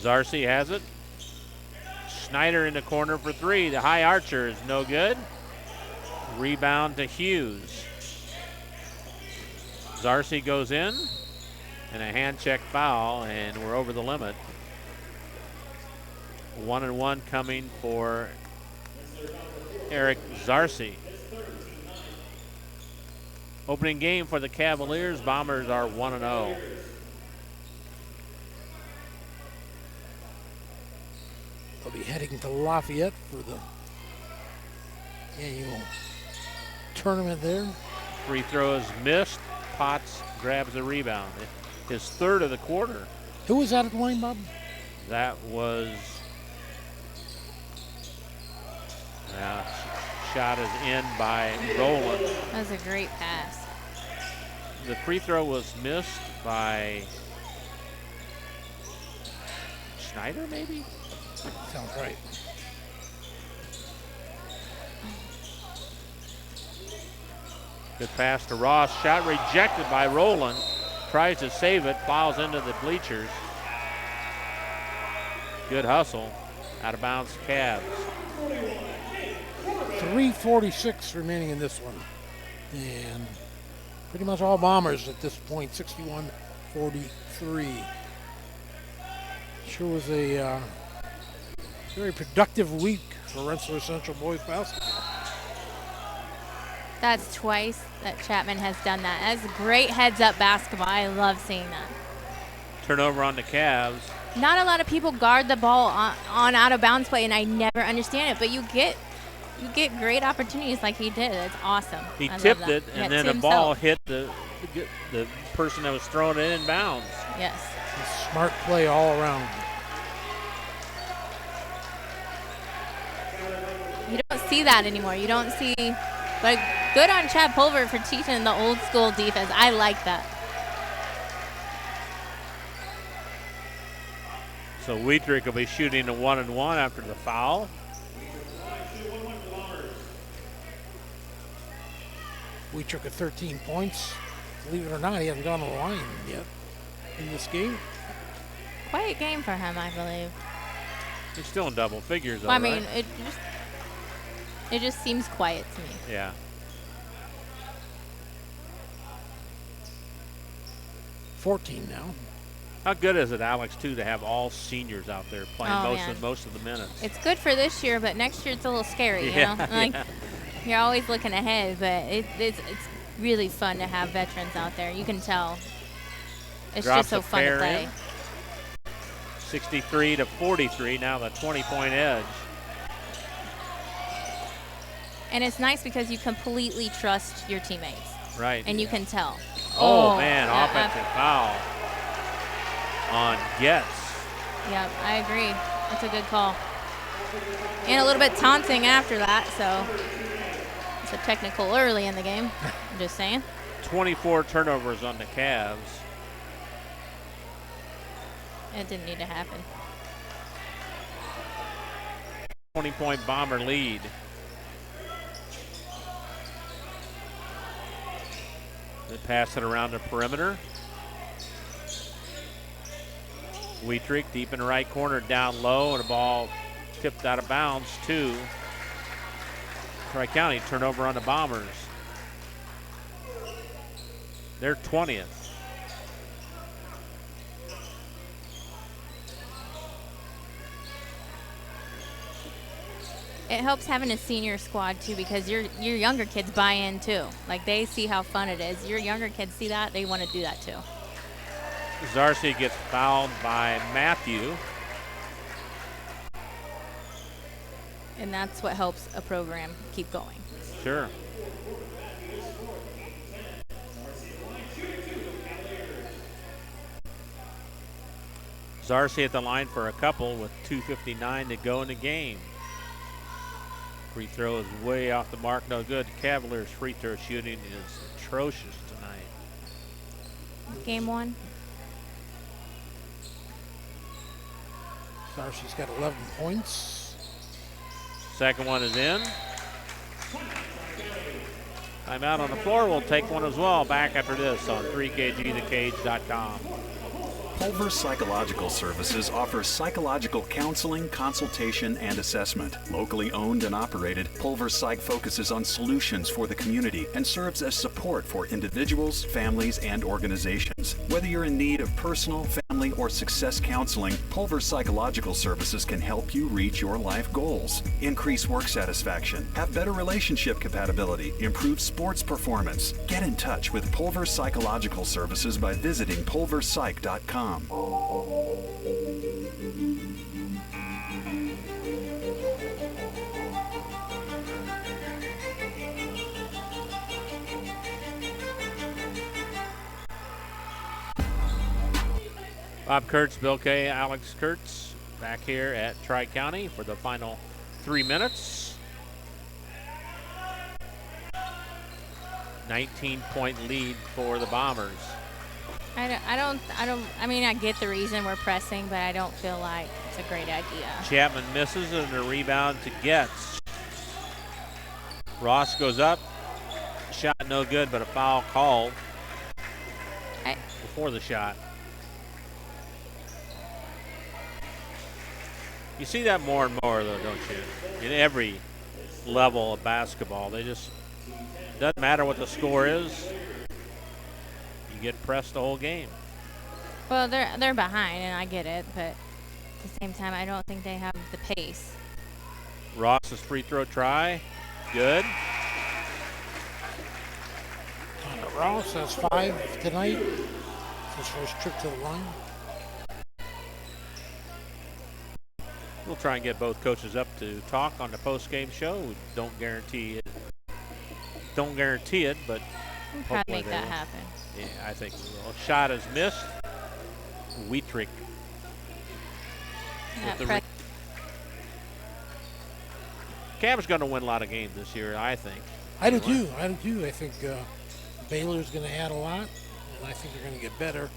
Zarcy has it. Schneider in the corner for three. The high archer is no good. Rebound to Hughes. Zarcy goes in, and a hand check foul, and we're over the limit. 1-1 coming for Eric Zarcy. Opening game for the Cavaliers. Bombers are 1-0.
They'll be heading to Lafayette for the annual tournament there.
Free throw is missed. Potts grabs the rebound. His third of the quarter.
Who was that at the line, Bob?
That was. Shot is in by Rowland.
That was a great pass.
The free throw was missed by Schneider, maybe?
Sounds right.
Good pass to Ross. Shot rejected by Rowland. Tries to save it. Fouls into the bleachers. Good hustle. Out of bounds, Cavs.
3:46 remaining in this one. And pretty much all Bombers at this point, 61-43. Sure was a Very productive week for Rensselaer Central boys basketball.
That's twice that Chapman has done that. That's great heads-up basketball. I love seeing that.
Turnover on the Cavs.
Not a lot of people guard the ball on out-of-bounds play, and I never understand it. But you get great opportunities like he did. It's awesome.
He
I
tipped
love
it,
that.
and
Yeah,
then the
to
ball
himself.
hit the person that was throwing it in bounds.
Yes.
Smart play all around.
You don't see that anymore. You don't see, but good on Chad Pulver for teaching the old school defense. I like that.
So Wietrich will be shooting a 1-and-1 after the foul.
We took 13 points. Believe it or not, he hasn't gone to the line yet in this game.
Quiet game for him, I believe.
He's still in double figures, though,
Well, I mean,
right?
it just seems quiet to me.
Yeah.
$14 now.
How good is it, Alex, too, to have all seniors out there playing most of the minutes?
It's good for this year, but next year it's a little scary, you know? Like, you're always looking ahead, but it's really fun to have veterans out there. You can tell. It's
Drops
just so
a
fun to
pair
play.
in. 63-43, now the 20-point edge.
And it's nice because you completely trust your teammates.
Right.
And you can tell.
Oh man, offensive foul on Getz.
Yeah, I agree. That's a good call. And a little bit taunting after that, so it's a technical early in the game. I'm just saying.
24 turnovers on the Cavs.
It didn't need to happen.
20-point Bomber lead. They pass it around the perimeter. Wietrich deep in the right corner, down low, and the ball tipped out of bounds to Tri-County. Turnover on the Bombers. They're 20th.
It helps having a senior squad too, because your younger kids buy in too. Like, they see how fun it is. Your younger kids see that, they want to do that too.
Zarcy gets fouled by Matthew.
And that's what helps a program keep going.
Sure. Zarcy at the line for a couple with 2:59 to go in the game. Free throw is way off the mark, no good. Cavaliers' free throw shooting is atrocious tonight.
Game one.
Darcy's got 11 points.
Second one is in. Timeout on the floor. We'll take one as well. Back after this on 3kgthecage.com.
Pulver Psychological Services offers psychological counseling, consultation, and assessment. Locally owned and operated, Pulver Psych focuses on solutions for the community and serves as support for individuals, families, and organizations. Whether you're in need of personal, family, or success counseling, Pulver Psychological Services can help you reach your life goals, increase work satisfaction, have better relationship compatibility, improve sports performance. Get in touch with Pulver Psychological Services by visiting pulverpsych.com.
Bob Kurtz, Bill Kay, Alex Kurtz back here at Tri-County for the final 3 minutes. 19-point lead for the Bombers.
I mean, I get the reason we're pressing, but I don't feel like it's a great idea.
Chapman misses and a rebound to Getz. Ross goes up. Shot no good, but a foul called before the shot. You see that more and more, though, don't you? In every level of basketball, they just doesn't matter what the score is. You get pressed the whole game.
Well, they're behind, and I get it, but the same time, I don't think they have the pace.
Ross's free throw try. Good.
Ross has 5 tonight. His first trip to the line.
We'll try and get both coaches up to talk on the post-game show. We don't guarantee it. Don't guarantee it, but
We'll probably make that
will.
happen.
Yeah, I think we will. Shot is missed. Wietrich. Cavs going to win a lot of games this year, I think.
I do too. I think Baylor's going to add a lot, and I think they're going to get better.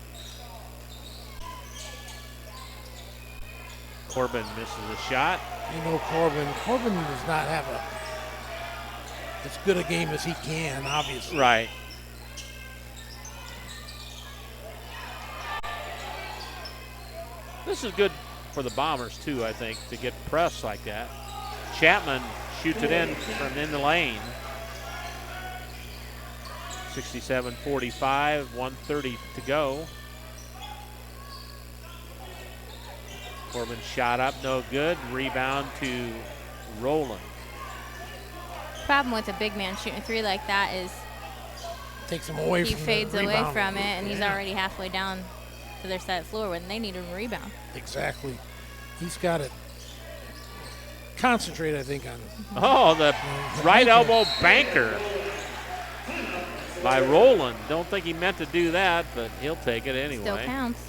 Corbin misses a shot.
You know, Corbin does not have as good a game as he can, obviously.
Right. This is good for the Bombers, too, I think, to get pressed like that. Chapman shoots it in from in the lane. 67-45, 1:30 to go. Corbin shot up, no good. Rebound to Rowland.
Problem with a big man shooting a three like that is
takes him away
he
from
fades
the
away
rebound.
from it, and he's already halfway down to their side of the floor when they need a rebound.
Exactly. He's got to concentrate, I think, on.
Oh, the right elbow banker by Rowland. Don't think he meant to do that, but he'll take it anyway.
Still counts.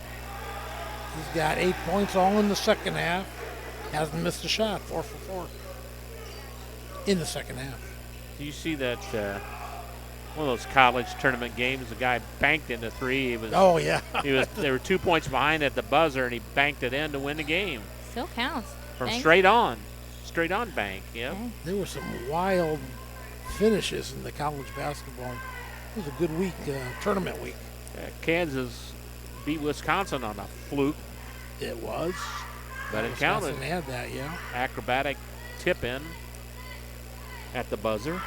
He's got 8 points all in the second half. Hasn't missed a shot, 4 for 4 in the second half.
Do you see that one of those college tournament games? The guy banked in the three. He was,
oh yeah.
They were 2 points behind at the buzzer, and he banked it in to win the game.
Still counts.
From
Thanks.
straight on bank. Yep.
Okay.
There were some wild finishes in the college basketball. It was a good week, tournament week.
Kansas beat Wisconsin on a fluke.
It was.
But it counted.
Wisconsin had that, yeah.
Acrobatic tip in at the buzzer.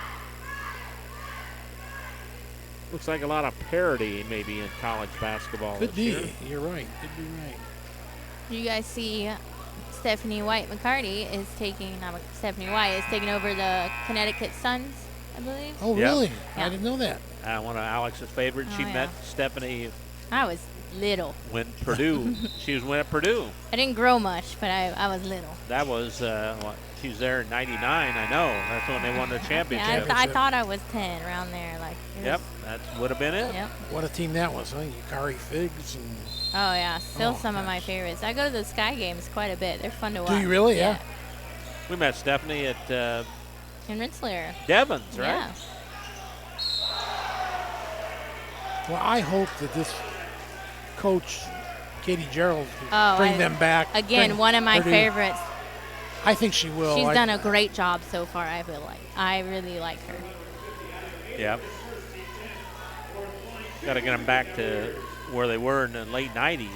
Looks like a lot of parity maybe in college basketball.
Could
this
be.
year.
You're right. Could be right.
You guys see Stephanie White McCarty is taking, Stephanie White is taking over the Connecticut Suns, I believe.
Oh,
Yep.
really?
Yeah.
I didn't know that.
One of Alex's favorites.
Oh,
She
yeah.
met Stephanie
I was little.
when Purdue. She was at Purdue.
I didn't grow much, but I was little.
That was what? She was there in '99. I know. That's when they won the championship.
Yeah, I thought I was 10 around there. Like. It
Yep,
was-
that would have been it.
Yep.
What a team that was, huh? Yukari Figs and.
Oh yeah, still
Oh,
some of my favorites. I go to the Sky games quite a bit. They're fun to watch.
Do you really? Yeah.
We met Stephanie at
In Rensselaer.
Devon's, right?
Yeah.
Well, I hope that this coach, Katie Gerald, can bring them back.
Again,
bring
one of my
Purdue.
favorites.
I think she will.
She's done a great job so far, I feel like. I really like her.
Yep. Got to get them back to where they were in the late '90s.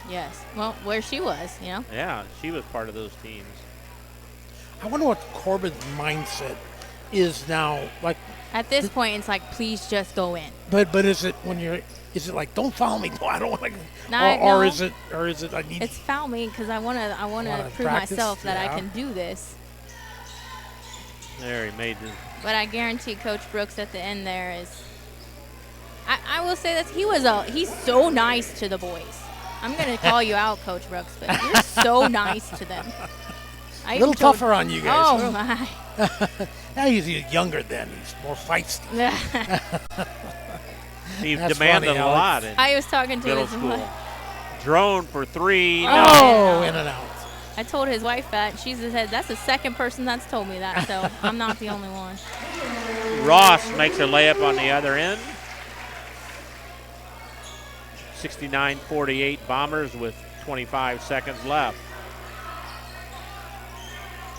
Yes. Well, where she was, you know.
Yeah, she was part of those teams.
I wonder what Corbin's mindset is now. Like,
At this point, it's like, please just go in.
but is it when you're? Is it like, don't follow me? No, I don't want to.
No,
or
no.
is it? Or is it? I need.
It's foul me because I want to
Wanna
prove
practice?
myself that
Yeah.
I can do this.
There, he made the.
But I guarantee Coach Brooks at the end there is. I will say this: he's so nice to the boys. I'm gonna call you out, Coach Brooks, but you're so nice to them.
A little tougher on you guys.
Oh
huh?
my!
Now he's younger then. He's more feisty.
He
That's
demanded
funny,
a
Alex.
lot in
I was talking to
middle
his
school.
wife.
Drone for three.
Oh,
No.
in and out.
I told his wife that. She said that's the second person that's told me that, so I'm not the only one.
Ross makes a layup on the other end. 69-48 Bombers with 25 seconds left.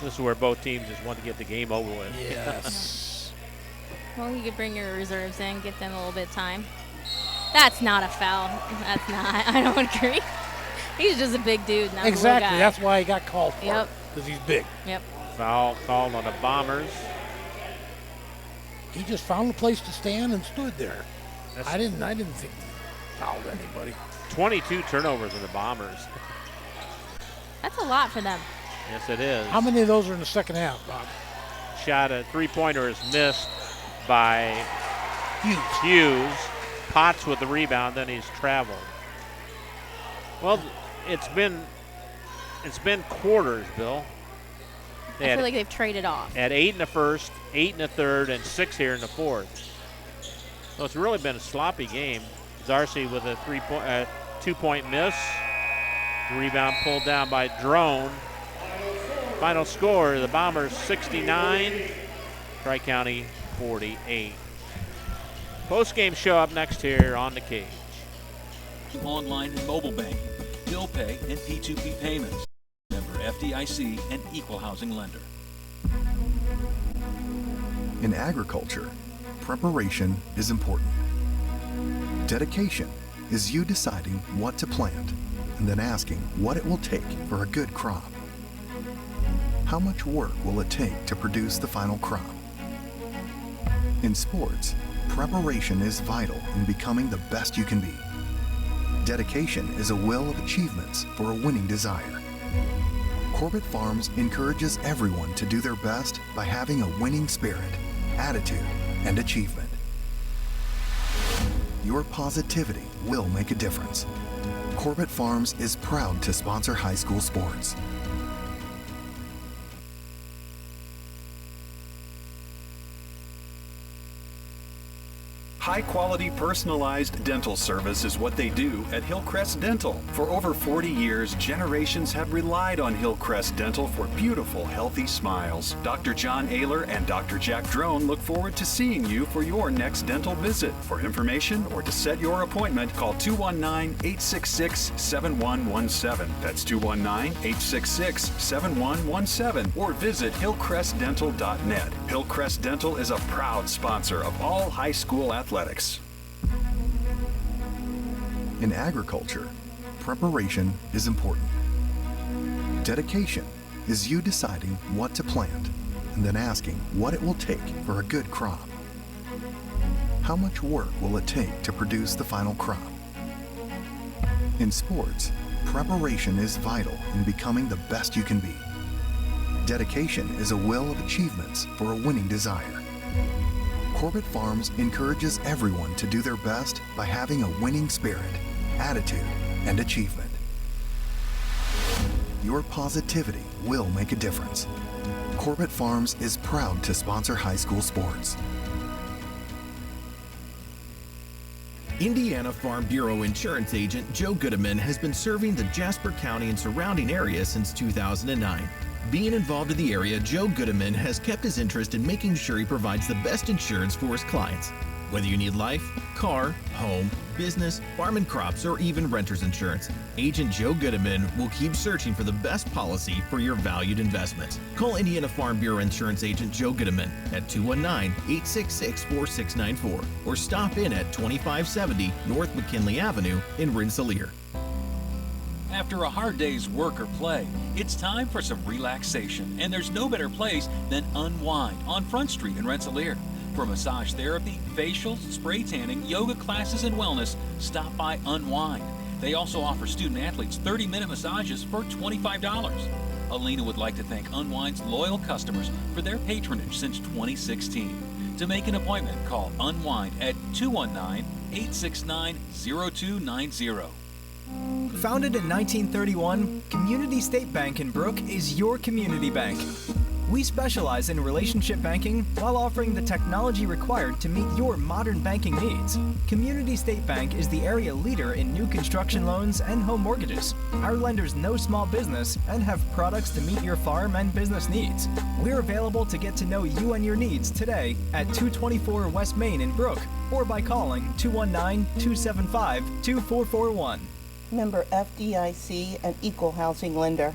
This is where both teams just want to get the game over with.
Yes.
Well, you could bring your reserves in, get them a little bit of time. That's not a foul. That's not. I don't agree. He's just a big dude. Not
Exactly.
A little guy.
That's why he got called for.
Yep.
Because he's big.
Yep.
Foul called on the Bombers.
He just found a place to stand and stood there.
That's
I didn't think he fouled anybody.
22 turnovers in the Bombers.
That's a lot for them.
Yes, it is.
How many of those are in the second half, Bob?
Shot a three-pointer is missed by Hughes. Potts with the rebound, then he's traveled. Well, it's been quarters, Bill.
I feel like they've traded off.
At 8 in the first, 8 in the third, and 6 here in the fourth. So it's really been a sloppy game. Darcy with a 2-point miss. The rebound pulled down by Drone. Final score, the Bombers 69, Tri-County 48. Post-game show up next here on the Cage.
Online and mobile banking, bill pay, and P2P payments. Member FDIC and equal housing lender.
In agriculture, preparation is important. Dedication is you deciding what to plant and then asking what it will take for a good crop. How much work will it take to produce the final crop? In sports, preparation is vital in becoming the best you can be. Dedication is a will of achievements for a winning desire. Corbett Farms encourages everyone to do their best by having a winning spirit, attitude, and achievement. Your positivity will make a difference. Corbett Farms is proud to sponsor high school sports.
High-quality personalized dental service is what they do at Hillcrest Dental. For over 40 years, generations have relied on Hillcrest Dental for beautiful, healthy smiles. Dr. John Ayler and Dr. Jack Drone look forward to seeing you for your next dental visit. For information or to set your appointment, call 219-866-7117. That's 219-866-7117 or visit hillcrestdental.net. Hillcrest Dental is a proud sponsor of all high school athletics.
In agriculture, preparation is important. Dedication is you deciding what to plant and then asking what it will take for a good crop. How much work will it take to produce the final crop? In sports, preparation is vital in becoming the best you can be. Dedication is a will of achievements for a winning desire. Corbett Farms encourages everyone to do their best by having a winning spirit, attitude, and achievement. Your positivity will make a difference. Corbett Farms is proud to sponsor high school sports.
Indiana Farm Bureau insurance agent Joe Goodeman has been serving the Jasper County and surrounding area since 2009. Being involved in the area, Joe Goodeman has kept his interest in making sure he provides the best insurance for his clients. Whether you need life, car, home, business, farm and crops, or even renter's insurance, Agent Joe Goodeman will keep searching for the best policy for your valued investments. Call Indiana Farm Bureau Insurance Agent Joe Goodeman at 219-866-4694 or stop in at 2570 North McKinley Avenue in Rensselaer.
After a hard day's work or play, it's time for some relaxation, and there's no better place than Unwind on Front Street in Rensselaer. For massage therapy, facials, spray tanning, yoga classes, and wellness, stop by Unwind. They also offer student athletes 30-minute massages for $25. Alina would like to thank Unwind's loyal customers for their patronage since 2016. To make an appointment, call Unwind at 219-869-0290.
Founded in 1931, Community State Bank in Brook is your community bank. We specialize in relationship banking while offering the technology required to meet your modern banking needs. Community State Bank is the area leader in new construction loans and home mortgages. Our lenders know small business and have products to meet your farm and business needs. We're available to get to know you and your needs today at 224 West Main in Brook or by calling 219-275-2441.
Member FDIC and equal housing lender.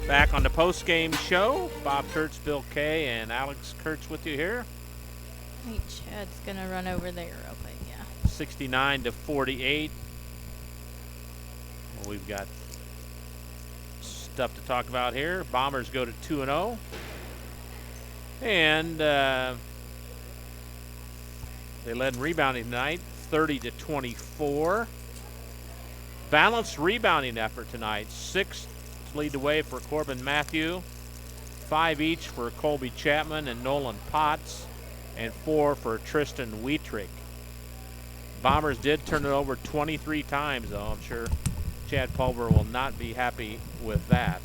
Back on the post-game show, Bob Kurtz, Bill Kay, and Alex Kurtz with you here.
Hey, Chad's gonna run over there real quick, yeah.
69-48. Well, we've got stuff to talk about here. Bombers go to 2-0. And they led in rebounding tonight, 30-24. Balanced rebounding effort tonight. 6 to lead the way for Corbin Matthew, 5 each for Colby Chapman and Nolan Potts, and 4 for Tristan Wietrich. Bombers did turn it over 23 times, though. I'm sure Chad Pulver will not be happy with that.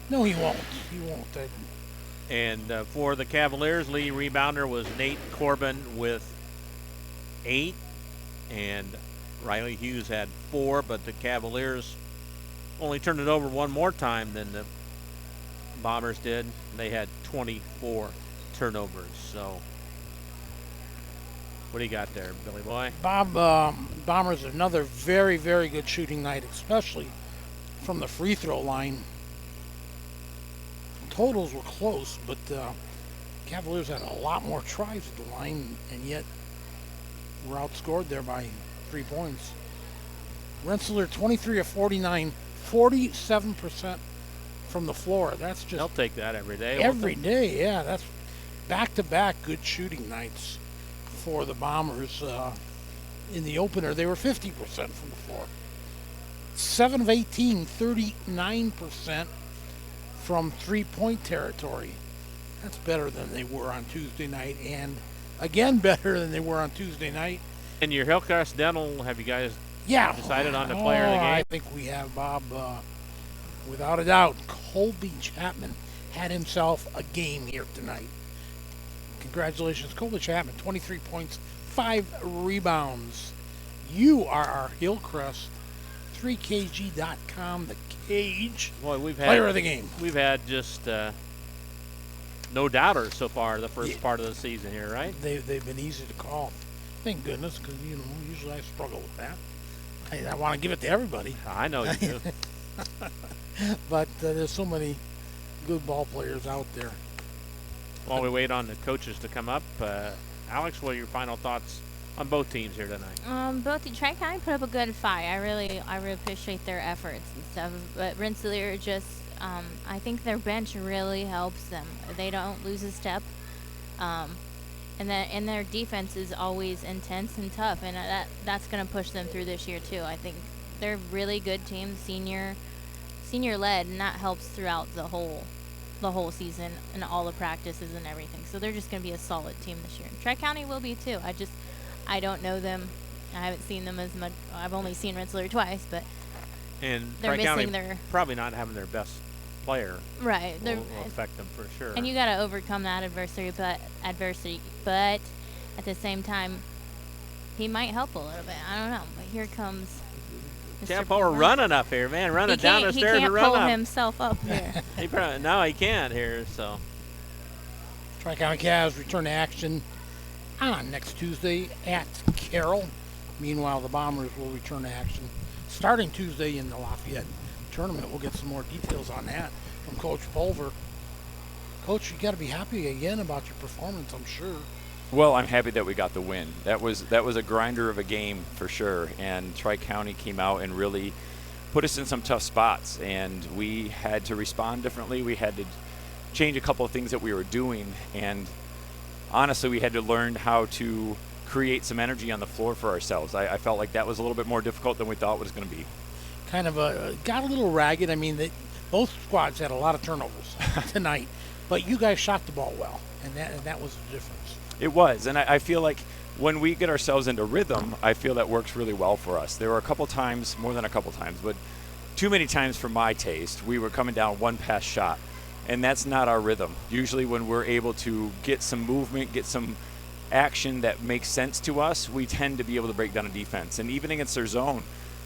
No, he won't. He won't.
And for the Cavaliers, leading rebounder was Nate Corbin with 8, and Riley Hughes had 4, but the Cavaliers only turned it over one more time than the Bombers did. They had 24 turnovers. So what do you got there, Billy Boy?
Bombers another very, very good shooting night, especially from the free throw line. Totals were close, but Cavaliers had a lot more tries at the line, and yet were outscored there by 3 points. Rensselaer 23 of 49, 47% from the floor. That's just
they'll take that every day.
Every day, yeah. That's back-to-back good shooting nights for the Bombers. In the opener, they were 50% from the floor. 7 of 18, 39% from three-point territory. That's better than they were on Tuesday night, and again better than they were on Tuesday night.
And your Hillcrest Dental, have you guys decided on the
Oh,
player of the game?
I think we have, Bob. Without a doubt, Colby Chapman had himself a game here tonight. Congratulations, Colby Chapman, 23 points, 5 rebounds. You are our Hillcrest 3kg.com, the cage.
Boy, we've had
player of the game.
We've had just no doubters so far the first part of the season here, right?
They've been easy to call. Thank goodness, because usually I struggle with that. I want to give it to everybody.
I know you do.
But there's so many good ball players out there.
While we wait on the coaches to come up, Alex, what are your final thoughts on both teams here tonight?
Both Tri-County put up a good fight. I really appreciate their efforts and stuff. But Rensselaer just, I think their bench really helps them. They don't lose a step. And their defense is always intense and tough, and that's going to push them through this year too. I think they're a really good team, senior led, and that helps throughout the whole season and all the practices and everything. So they're just going to be a solid team this year. Tri-County will be too. I don't know them. I haven't seen them as much. I've only seen Rensselaer twice, but
and
they're
Tri-County
missing their
probably not having their best player.
Right.
Will affect them for sure.
And you got to overcome that adversity, but at the same time, he might help a little bit. I don't know. But here comes
Chad Power running up here, man, running down the stairs and running up.
He can't pull himself up here.
No, he can't here. So
Tri-County Cavs return to action on next Tuesday at Carroll. Meanwhile, the Bombers will return to action starting Tuesday in the Lafayette tournament. We'll get some more details on that from Coach Pulver. Coach, you got to be happy again about your performance, I'm sure.
Well, I'm happy that we got the win. That was a grinder of a game for sure, and Tri-County came out and really put us in some tough spots, and we had to respond differently. We had to change a couple of things that we were doing, and honestly, we had to learn how to create some energy on the floor for ourselves. I felt like that was a little bit more difficult than we thought it was going to be.
Kind of got a little ragged. I mean, both squads had a lot of turnovers tonight, but you guys shot the ball well, and that was the difference.
It was, and I feel like when we get ourselves into rhythm, I feel that works really well for us. There were a couple times, more than a couple times, but too many times for my taste, we were coming down one pass shot, and that's not our rhythm. Usually when we're able to get some movement, get some action that makes sense to us, we tend to be able to break down a defense. And even against their zone,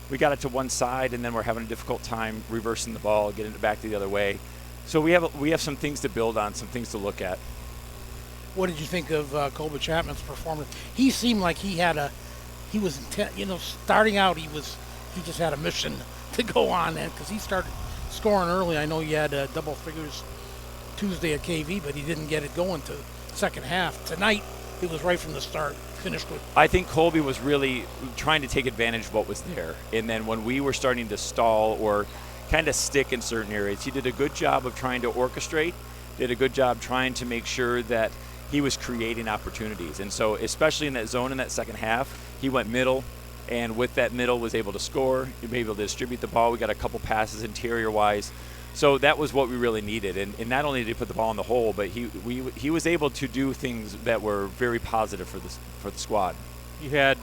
we got it to one side, and then we're having a difficult time reversing the ball, getting it back to the other way. So we have some things to build on, some things to look at.
What did you think of Colby Chapman's performance? He seemed like he was intent. Starting out, he just had a mission to go on, and because he started scoring early. I know he had double figures Tuesday at KV, but he didn't get it going to second half. Tonight, it was right from the start. Finished with.
I think Colby was really trying to take advantage of what was there, and then when we were starting to stall or kind of stick in certain areas. He did a good job of trying to orchestrate, did a good job trying to make sure that he was creating opportunities. And so especially in that zone in that second half, he went middle, and with that middle was able to score. He was able to distribute the ball. We got a couple passes interior-wise. So that was what we really needed. And not only did he put the ball in the hole, but he was able to do things that were very positive for the squad.
You had,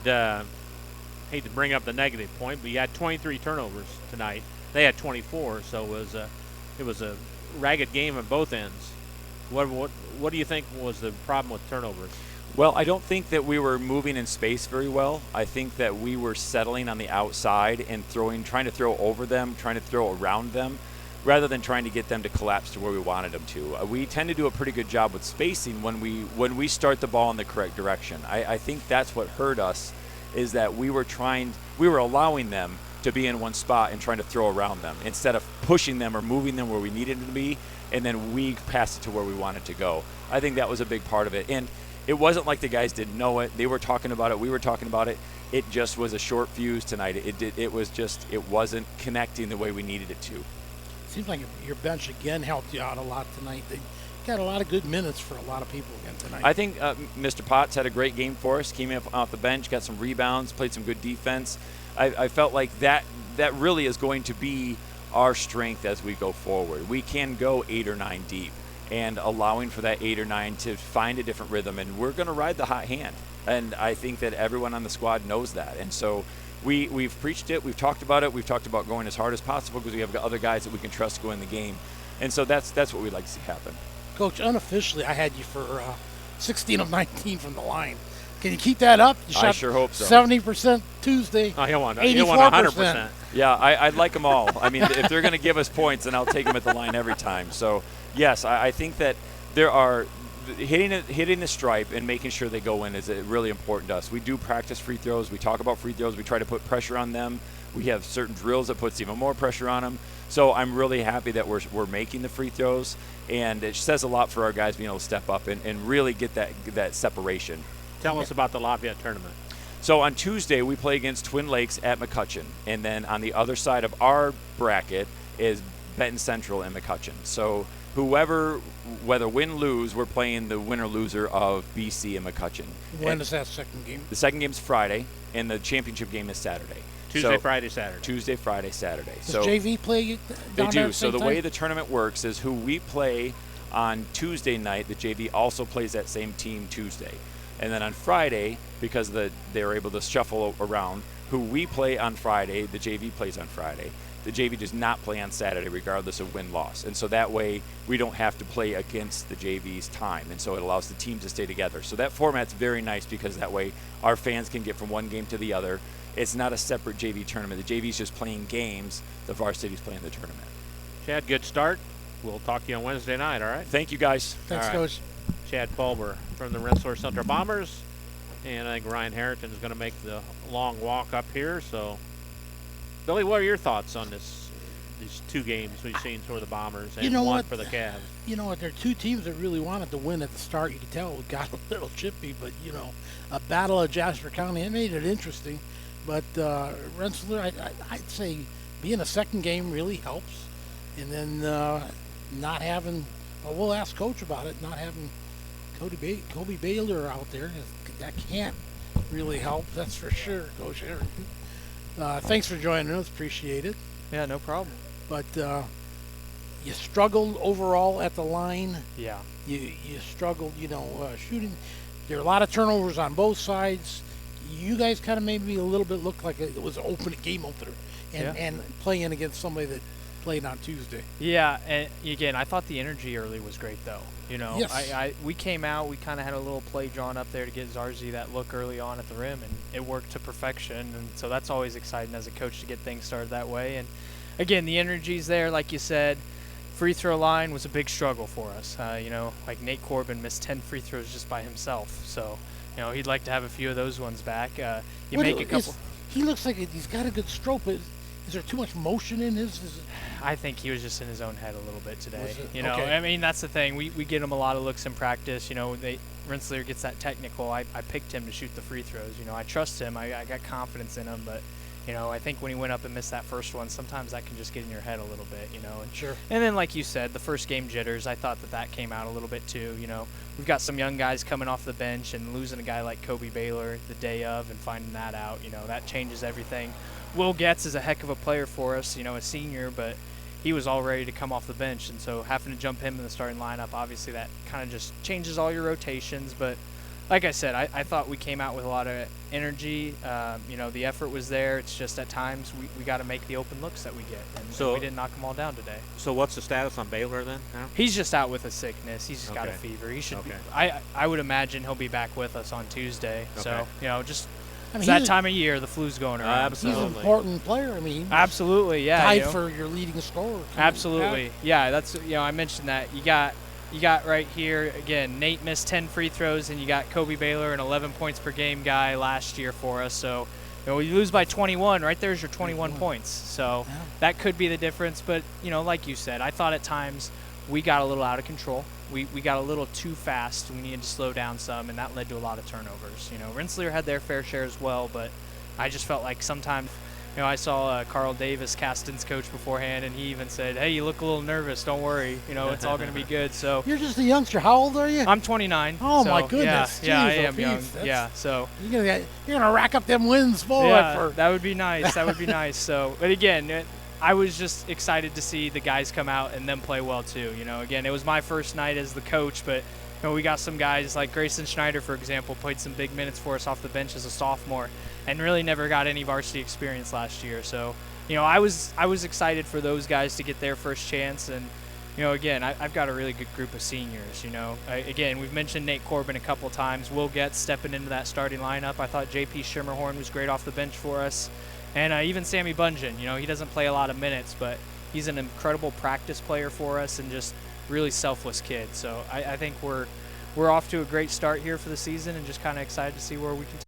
hate to bring up the negative point, but you had 23 turnovers tonight. They had 24, so it was a ragged game on both ends. What do you think was the problem with turnovers?
Well, I don't think that we were moving in space very well. I think that we were settling on the outside and trying to throw over them, trying to throw around them, rather than trying to get them to collapse to where we wanted them to. We tend to do a pretty good job with spacing when we start the ball in the correct direction. I think that's what hurt us, is that we were allowing them to be in one spot and trying to throw around them instead of pushing them or moving them where we needed them to be, and then we passed it to where we wanted to go. I think that was a big part of it. And it wasn't like the guys didn't know it. They were talking about it. We were talking about it. It just was a short fuse tonight. It wasn't connecting the way we needed it to.
Seems like your bench again helped you out a lot tonight. They got a lot of good minutes for a lot of people again tonight.
I think Mr. Potts had a great game for us. Came up off the bench, got some rebounds, played some good defense. I felt like that really is going to be our strength as we go forward. We can go 8 or 9 deep, and allowing for that 8 or 9 to find a different rhythm, and we're going to ride the hot hand. And I think that everyone on the squad knows that. And so we've preached it, we've talked about it, we've talked about going as hard as possible because we have other guys that we can trust go in the game. And so that's what we'd like to see happen.
Coach, unofficially, I had you for 16 of 19 from the line. Can you keep that up? You
I sure hope so.
70% Tuesday.
Oh, he'll want
100%.
Yeah, I'd like them all. I mean, if they're going to give us points, then I'll take them at the line every time. So, yes, I think that there are hitting the stripe and making sure they go in is really important to us. We do practice free throws. We talk about free throws. We try to put pressure on them. We have certain drills that puts even more pressure on them. So I'm really happy that we're making the free throws, and it says a lot for our guys being able to step up and really get that separation.
Tell us about the Lafayette tournament.
So on Tuesday, we play against Twin Lakes at McCutcheon. And then on the other side of our bracket is Benton Central and McCutcheon. So whether win, lose, we're playing the winner-loser of BC and McCutcheon.
When is that second game?
The second game's Friday, and the championship game is Saturday.
Tuesday, Friday, Saturday.
Tuesday, Friday, Saturday.
Does JV play
They
down
do.
there
So the
time?
way the tournament works is who we play on Tuesday night, the JV also plays that same team Tuesday. And then on Friday, because they're able to shuffle around, who we play on Friday, the JV plays on Friday. The JV does not play on Saturday regardless of win-loss. And so that way we don't have to play against the JV's time. And so it allows the teams to stay together. So that format's very nice because that way our fans can get from one game to the other. It's not a separate JV tournament. The JV's just playing games. The varsity's playing the tournament.
Chad, good start. We'll talk to you on Wednesday night, all right?
Thank you, guys.
Thanks,
all right.
Coach.
Chad Pulver from the Rensselaer Central Bombers. And I think Ryan Harrington is going to make the long walk up here. So, Billy, what are your thoughts on these two games we've seen for the Bombers and one for the Cavs?
You know what? There are two teams that really wanted to win at the start. You could tell it got a little chippy, but, a battle of Jasper County, it made it interesting. But Rensselaer, I'd say being a second game really helps. And then not having, we'll ask Coach about it, not having Kobe Baylor out there, that can't really help, that's for sure, Coach Harrington. Thanks for joining us, appreciate it.
Yeah, no problem.
But you struggled overall at the line.
Yeah.
You struggled, shooting. There are a lot of turnovers on both sides. You guys kind of made me a little bit look like it was an game opener, and playing against somebody that played on Tuesday.
Yeah, and again, I thought the energy early was great, though.
Yes.
We came out, we kind of had a little play drawn up there to get Zarzi that look early on at the rim, and it worked to perfection. And so that's always exciting as a coach to get things started that way. And again, the energy's there, like you said. Free throw line was a big struggle for us. Like Nate Corbin missed 10 free throws just by himself. So, he'd like to have a few of those ones back. He
looks like he's got a good stroke, but is there too much motion in his?
I think he was just in his own head a little bit today.
Okay.
I mean, that's the thing. We get him a lot of looks in practice. Rensselaer gets that technical. I picked him to shoot the free throws. I trust him. I got confidence in him, but I think when he went up and missed that first one, sometimes that can just get in your head a little bit, And,
Sure.
And then, like you said, the first game jitters, I thought that came out a little bit too. We've got some young guys coming off the bench, and losing a guy like Kobe Baylor the day of and finding that out, that changes everything. Will Getz is a heck of a player for us, a senior, but he was all ready to come off the bench, and so having to jump him in the starting lineup, obviously that kind of just changes all your rotations. But like I said, I thought we came out with a lot of energy. The effort was there. It's just at times we got to make the open looks that we get, and we didn't knock them all down today.
So what's the status on Baylor then? Now?
He's just out with a sickness. He's just got a fever. He should. I would imagine he'll be back with us on Tuesday. So it's that time of year. The flu's going around.
Absolutely.
He's an important player. I mean,
absolutely, yeah.
Tied for your leading scorer.
Absolutely, yeah. That's I mentioned that you got right here again. Nate missed 10 free throws, and you got Kobe Baylor, an 11 points per game guy last year for us. So you lose by 21. Right there's your 21 points. So that could be the difference. But like you said, I thought at times we got a little out of control. We got a little too fast. We needed to slow down some, and that led to a lot of turnovers. Rensselaer had their fair share as well, but I just felt like sometimes, I saw Carl Davis, Caston's coach, beforehand, and he even said, "Hey, you look a little nervous. Don't worry. It's all going to be good." So
you're just a youngster. How old are you?
I'm 29.
Oh
so,
my goodness!
Yeah, I
Jeez,
am young. Yeah, so
you're gonna rack up them wins for.
Yeah, that would be nice. That would be nice. So, but again, I was just excited to see the guys come out and them play well too. Again, it was my first night as the coach, but we got some guys like Grayson Schneider, for example, played some big minutes for us off the bench as a sophomore, and really never got any varsity experience last year. So, I was excited for those guys to get their first chance, and again, I've got a really good group of seniors. Again, we've mentioned Nate Corbin a couple times. Will Getz stepping into that starting lineup. I thought J.P. Schimmerhorn was great off the bench for us. And even Sammy Bunjan, he doesn't play a lot of minutes, but he's an incredible practice player for us and just really selfless kid. So I think we're off to a great start here for the season, and just kind of excited to see where we can